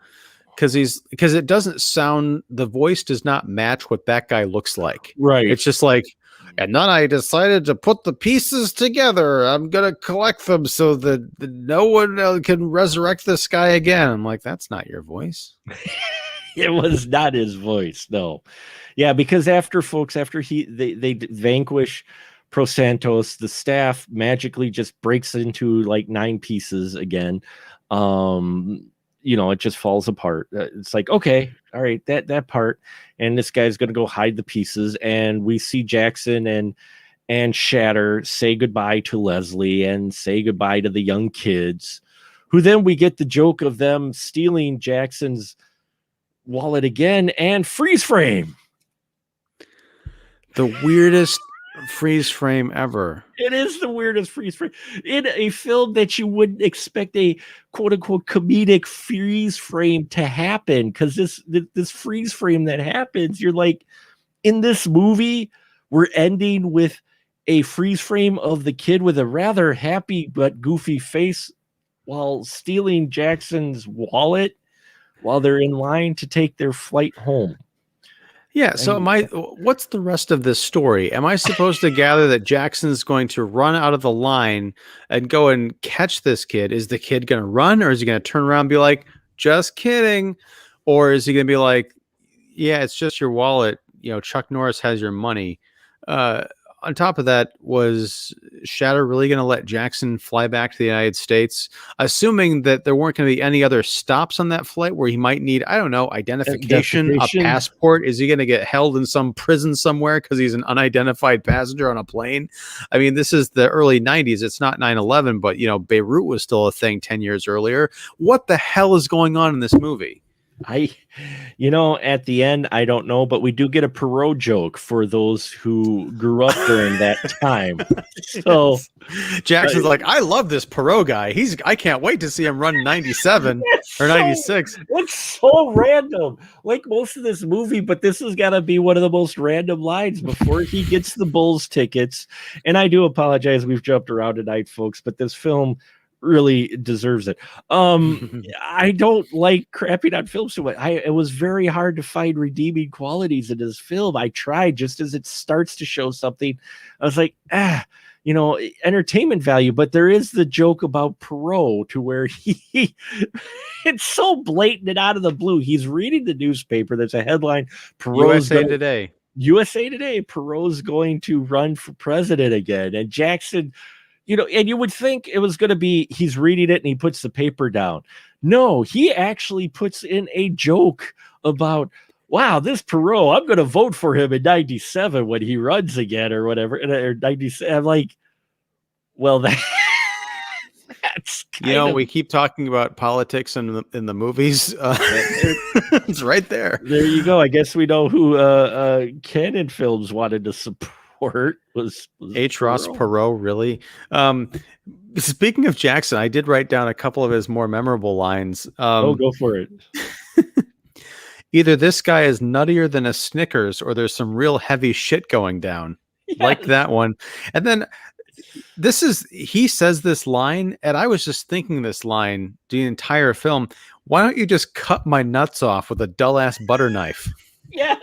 because it doesn't sound, the voice does not match what that guy looks like. Right. It's just like, and then I decided to put the pieces together. I'm going to collect them so that no one can resurrect this guy again. I'm like, that's not your voice. It was not his voice, no. Yeah, because after they vanquish Pro Santos, the staff magically just breaks into like 9 pieces again. It just falls apart. It's like, okay, all right, that part. And this guy's going to go hide the pieces. And we see Jackson and Shatter say goodbye to Leslie and say goodbye to the young kids, who then we get the joke of them stealing Jackson's wallet again and freeze frame. The weirdest freeze frame ever. It is the weirdest freeze frame in a film that you wouldn't expect a quote unquote comedic freeze frame to happen, because this freeze frame that happens, you're like, in this movie we're ending with a freeze frame of the kid with a rather happy but goofy face while stealing Jackson's wallet while they're in line to take their flight home. Yeah, so what's the rest of this story? Am I supposed to gather that Jackson's going to run out of the line and go and catch this kid? Is the kid going to run, or is he going to turn around and be like, just kidding? Or is he going to be like, yeah, it's just your wallet. You know, Chuck Norris has your money. Uh, on top of that, was Shatter really going to let Jackson fly back to the United States, assuming that there weren't going to be any other stops on that flight where he might need, I don't know, identification, a Identification. passport? Is he going to get held in some prison somewhere because he's an unidentified passenger on a plane? I mean, this is the early 90s. It's not 9/11, but, you know, Beirut was still a thing 10 years earlier. What the hell is going on in this movie? At the end, I don't know, but we do get a Perot joke for those who grew up during that time. So Jackson's like, I love this Perot guy. I can't wait to see him run 97 or 96. It's so random, like most of this movie, but this has got to be one of the most random lines before he gets the Bulls tickets. And I do apologize, we've jumped around tonight, folks, but this film really deserves it. I don't like crapping on films so much. It was very hard to find redeeming qualities in this film. I tried, just as it starts to show something, I was like, entertainment value. But there is the joke about Perot to where he it's so blatant and out of the blue. He's reading the newspaper. There's a headline, USA Today. USA Today, Perot's going to run for president again. And Jackson, and you would think it was going to be, he's reading it and he puts the paper down. No, he actually puts in a joke about, wow, this Perot, I'm going to vote for him in 97 when he runs again or whatever. Or 97. I'm like, well, that's we keep talking about politics in the movies. It's right there. There you go. I guess we know who Canon Films wanted to support. Was H. Ross Perot, really? Speaking of Jackson, I did write down a couple of his more memorable lines. Go for it. Either this guy is nuttier than a Snickers or there's some real heavy shit going down. Yes. Like that one. And then he says this line, and I was just thinking this line the entire film. Why don't you just cut my nuts off with a dull ass butter knife? Yes.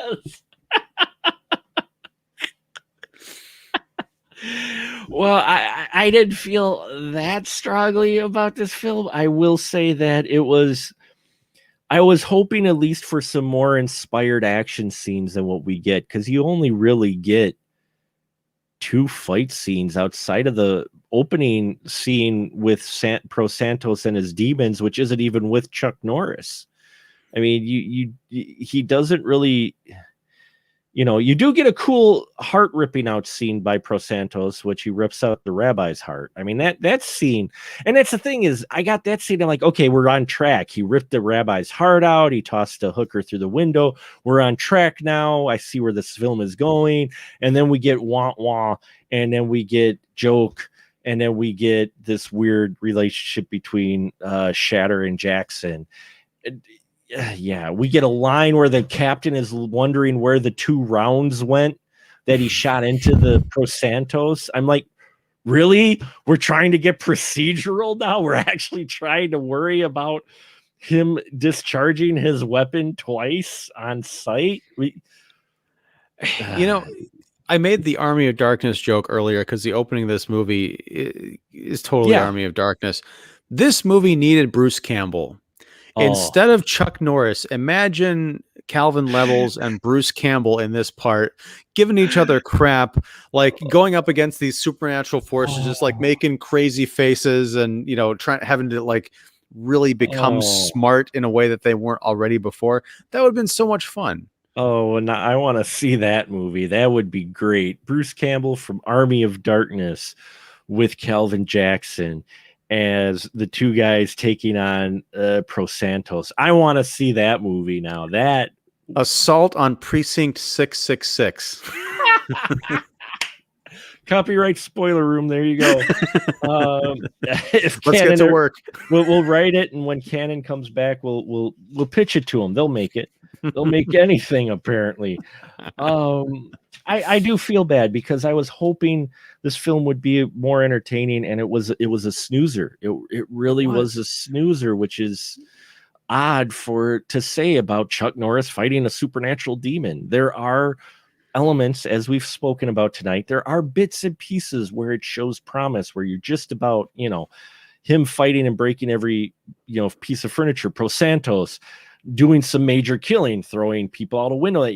Well, I didn't feel that strongly about this film. I will say that I was hoping at least for some more inspired action scenes than what we get, because you only really get 2 fight scenes outside of the opening scene with Pro Santos and his demons, which isn't even with Chuck Norris. I mean, he doesn't really... you do get a cool heart ripping out scene by Pro Santos, which he rips out the rabbi's heart. I mean, that scene, and that's the thing is, I got that scene. I'm like, okay, we're on track. He ripped the rabbi's heart out. He tossed a hooker through the window. We're on track now. I see where this film is going. And then we get wah wah, and then we get joke, and then we get this weird relationship between Shatter and Jackson. Yeah, we get a line where the captain is wondering where the 2 rounds went that he shot into the Pro Santos. I'm like, really? We're trying to get procedural now? We're actually trying to worry about him discharging his weapon twice on sight? I made the Army of Darkness joke earlier because the opening of this movie is totally Army of Darkness. This movie needed Bruce Campbell. Instead of Chuck Norris, imagine Calvin Levels and Bruce Campbell in this part, giving each other crap, like going up against these supernatural forces, just like making crazy faces and, having to like really become smart in a way that they weren't already before. That would have been so much fun. Oh, and I want to see that movie. That would be great. Bruce Campbell from Army of Darkness with Calvin Jackson as the 2 guys taking on Pro Santos. I want to see that movie now. That Assault on Precinct 666. Copyright Spoiler Room. There you go. Let's get to work. We'll write it, and when Canon comes back, we'll pitch it to them. They'll make it. They'll make anything, apparently. I do feel bad because I was hoping this film would be more entertaining, and it was a snoozer. It really was a snoozer, which is odd to say about Chuck Norris fighting a supernatural demon. There are elements, as we've spoken about tonight, there are bits and pieces where it shows promise, where you're just about, him fighting and breaking every, piece of furniture. Pro Santos, doing some major killing, throwing people out a window.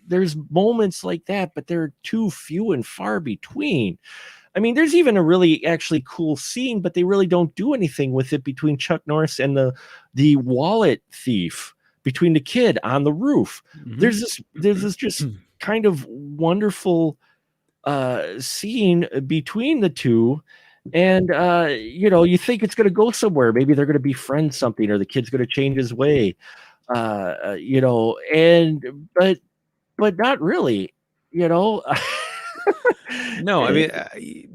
There's moments like that, but they're too few and far between. I mean, there's even a really actually cool scene, but they really don't do anything with it between Chuck Norris and the wallet thief, between the kid on the roof. Mhm. There's this just kind of wonderful scene between the two. And you think it's going to go somewhere. Maybe they're going to befriend something, or the kid's going to change his way. And but not really, No, I mean,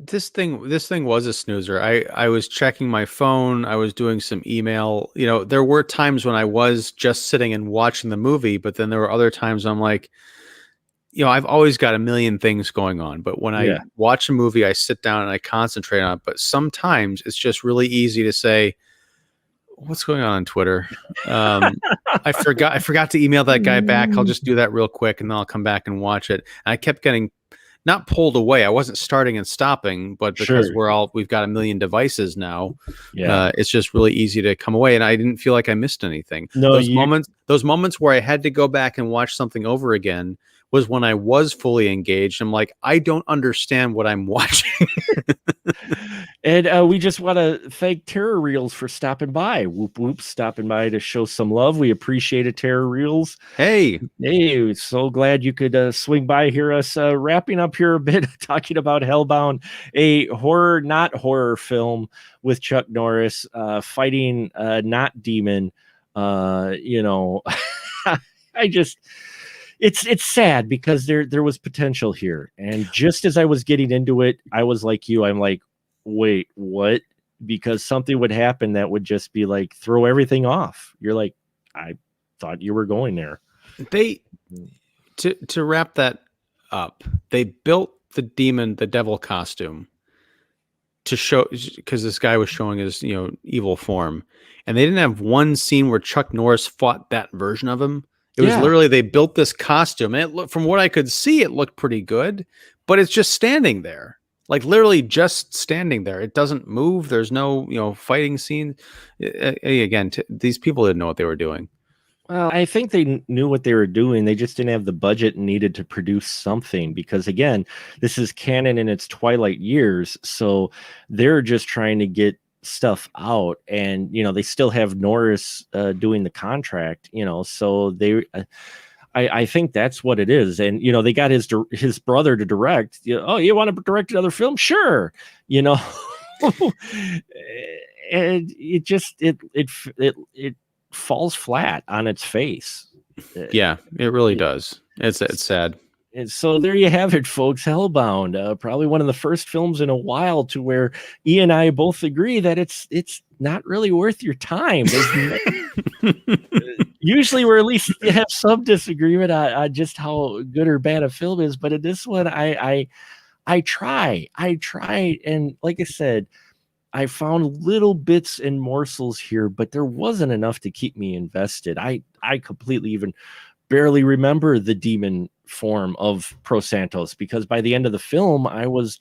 this thing was a snoozer. I was checking my phone. I was doing some email. There were times when I was just sitting and watching the movie, but then there were other times I'm like, I've always got a million things going on. But when I watch a movie, I sit down and I concentrate on it. But sometimes it's just really easy to say, what's going on Twitter? I forgot to email that guy back. I'll just do that real quick and then I'll come back and watch it. And I kept getting not pulled away. I wasn't starting and stopping, but because we've got a million devices now, it's just really easy to come away. And I didn't feel like I missed anything. No, those moments where I had to go back and watch something over again was when I was fully engaged. I'm like, I don't understand what I'm watching. And we just want to thank Terror Reels for stopping by. Whoop whoop, stopping by to show some love. We appreciate it, Terror Reels. Hey, so glad you could swing by, hear us wrapping up here a bit, talking about Hellbound, a horror, not horror film with Chuck Norris fighting not demon. I just. It's sad because there was potential here, and just as I was getting into it, I was like you. I'm like, wait, what? Because something would happen that would just be like throw everything off. You're like, I thought you were going there. They to wrap that up, they built the devil costume to show, because this guy was showing his evil form, and they didn't have one scene where Chuck Norris fought that version of him. It was literally, they built this costume, and it looked, from what I could see, it looked pretty good, but it's just standing there, like literally just standing there. It doesn't move. There's no, fighting scene. Again, these people didn't know what they were doing. Well, I think they knew what they were doing. They just didn't have the budget needed to produce something, because again, this is canon in its twilight years. So they're just trying to get stuff out, and they still have Norris doing the contract, so they I think that's what it is. And they got his brother to direct. Oh, you want to direct another film? Sure. And it just it falls flat on its face. Yeah, it really does. It's sad. And so there you have it, folks. Hellbound, probably one of the first films in a while to where E and I both agree that it's not really worth your time. Usually we're at least have some disagreement on just how good or bad a film is, but in this one, I try, and like I said, I found little bits and morsels here, but there wasn't enough to keep me invested. I completely even barely remember the demon form of Pro Santos, because by the end of the film I was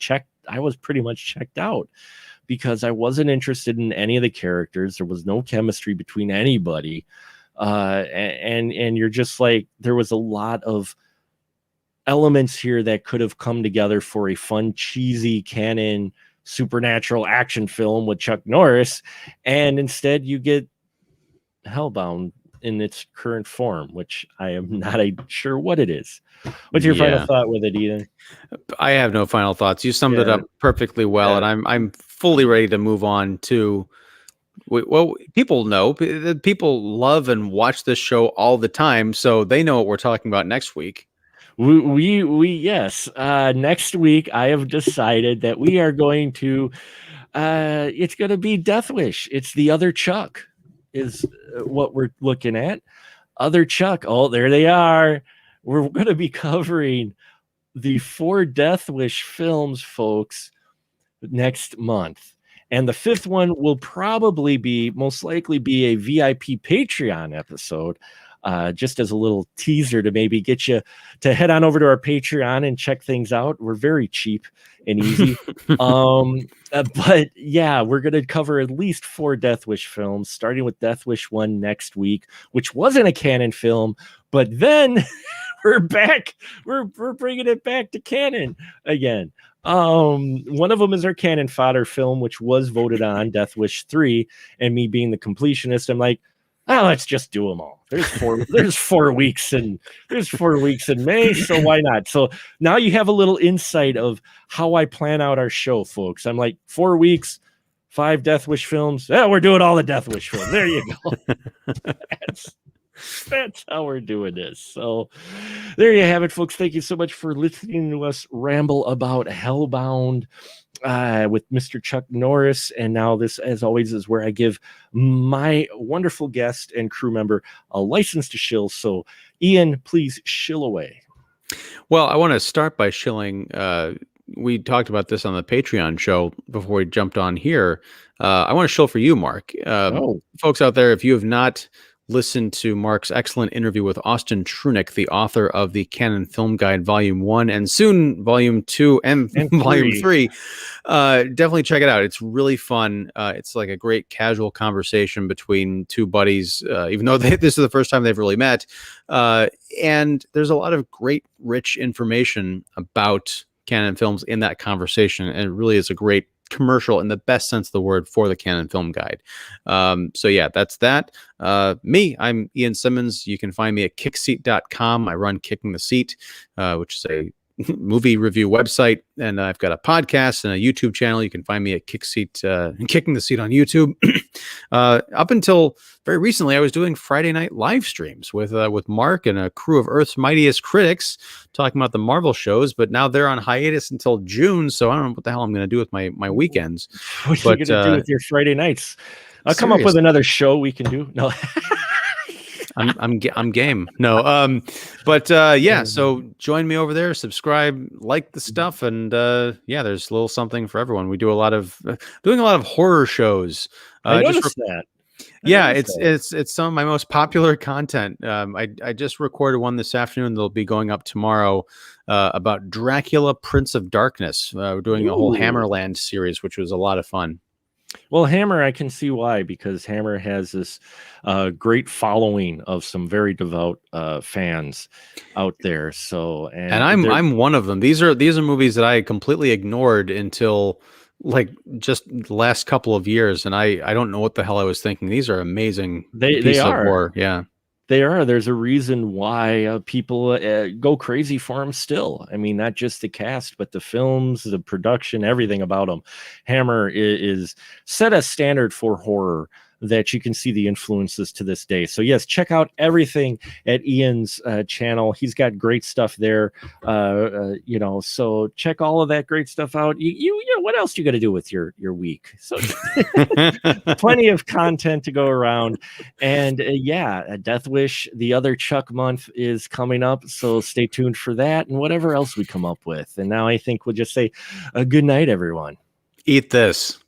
pretty much checked out, because I wasn't interested in any of the characters. There was no chemistry between anybody, and you're just like, there was a lot of elements here that could have come together for a fun, cheesy canon supernatural action film with Chuck Norris, and instead you get Hellbound in its current form, which I am not sure what it is. What's your final thought with it, Ethan? I have no final thoughts. You summed it up perfectly well, and I'm fully ready to move on to. Well, people know, people love and watch this show all the time, so they know what we're talking about next week. Yes. Next week, I have decided that we are going to. It's going to be Death Wish. It's the other Chuck, is what we're looking at. Other Chuck. Oh, there they are. We're going to be covering the 4 Death Wish films, folks, next month. And the 5th one will probably most likely be a VIP Patreon episode. just as a little teaser to maybe get you to head on over to our Patreon and check things out. We're very cheap and easy. But yeah, we're going to cover at least 4 Death Wish films, starting with Death Wish 1 next week, which wasn't a canon film, but then we're back. We're bringing it back to canon again. One of them is our canon fodder film, which was voted on, Death Wish 3, and me being the completionist, I'm like, let's just do them all. There's 4 weeks and there's 4 weeks in May, so why not? So now you have a little insight of how I plan out our show, folks. I'm like, 4 weeks, 5 Death Wish films. Yeah, we're doing all the Death Wish films. There you go. That's how we're doing this. So there you have it, folks. Thank you so much for listening to us ramble about Hellbound with Mr. Chuck Norris. And now this, as always, is where I give my wonderful guest and crew member a license to shill. So Ian, please shill away. Well, I want to start by shilling. We talked about this on the Patreon show before we jumped on here. I want to shill for you, Mark. Folks out there, if you have not listened to Mark's excellent interview with Austin Trunick, the author of the Canon Film Guide Volume 1 and soon Volume 2 and Volume 3, definitely check it out. It's really fun. It's like a great casual conversation between two buddies, even though this is the first time they've really met. And there's a lot of great, rich information about Canon films in that conversation. And it really is a great commercial in the best sense of the word for the Canon Film Guide. So yeah, that's that. I'm Ian Simmons. You can find me at kickseat.com. I run Kicking the Seat, which is a movie review website, and I've got a podcast and a YouTube channel. You can find me at Kicking the Seat on YouTube. Up until very recently, I was doing Friday night live streams with Mark and a crew of Earth's mightiest critics talking about the Marvel shows, but now they're on hiatus until June, so I don't know what the hell I'm going to do with my weekends. What are you going to do with your Friday nights? I'll come up with another show we can do. No. I'm game. No. Yeah, so join me over there, subscribe, like the stuff, and yeah, there's a little something for everyone. We do doing a lot of horror shows. I noticed that. Yeah, it's some of my most popular content. I just recorded one this afternoon. They'll be going up tomorrow about Dracula, Prince of Darkness. We're doing a whole Hammerland series, which was a lot of fun. Well, Hammer, I can see why, because Hammer has this great following of some very devout fans out there. So, and I'm one of them. These are movies that I completely ignored until like just the last couple of years, and I don't know what the hell I was thinking. These are amazing. They are. Of horror. Yeah. They are. There's a reason why people go crazy for them still. I mean, not just the cast, but the films, the production, everything about them. Hammer is set a standard for horror that you can see the influences to this day. So yes, check out everything at Ian's channel. He's got great stuff there. So check all of that great stuff out. You know, what else you got to do with your week? So plenty of content to go around. And Death Wish, the other Chuck month is coming up. So stay tuned for that and whatever else we come up with. And now I think we'll just say a good night, everyone. Eat this.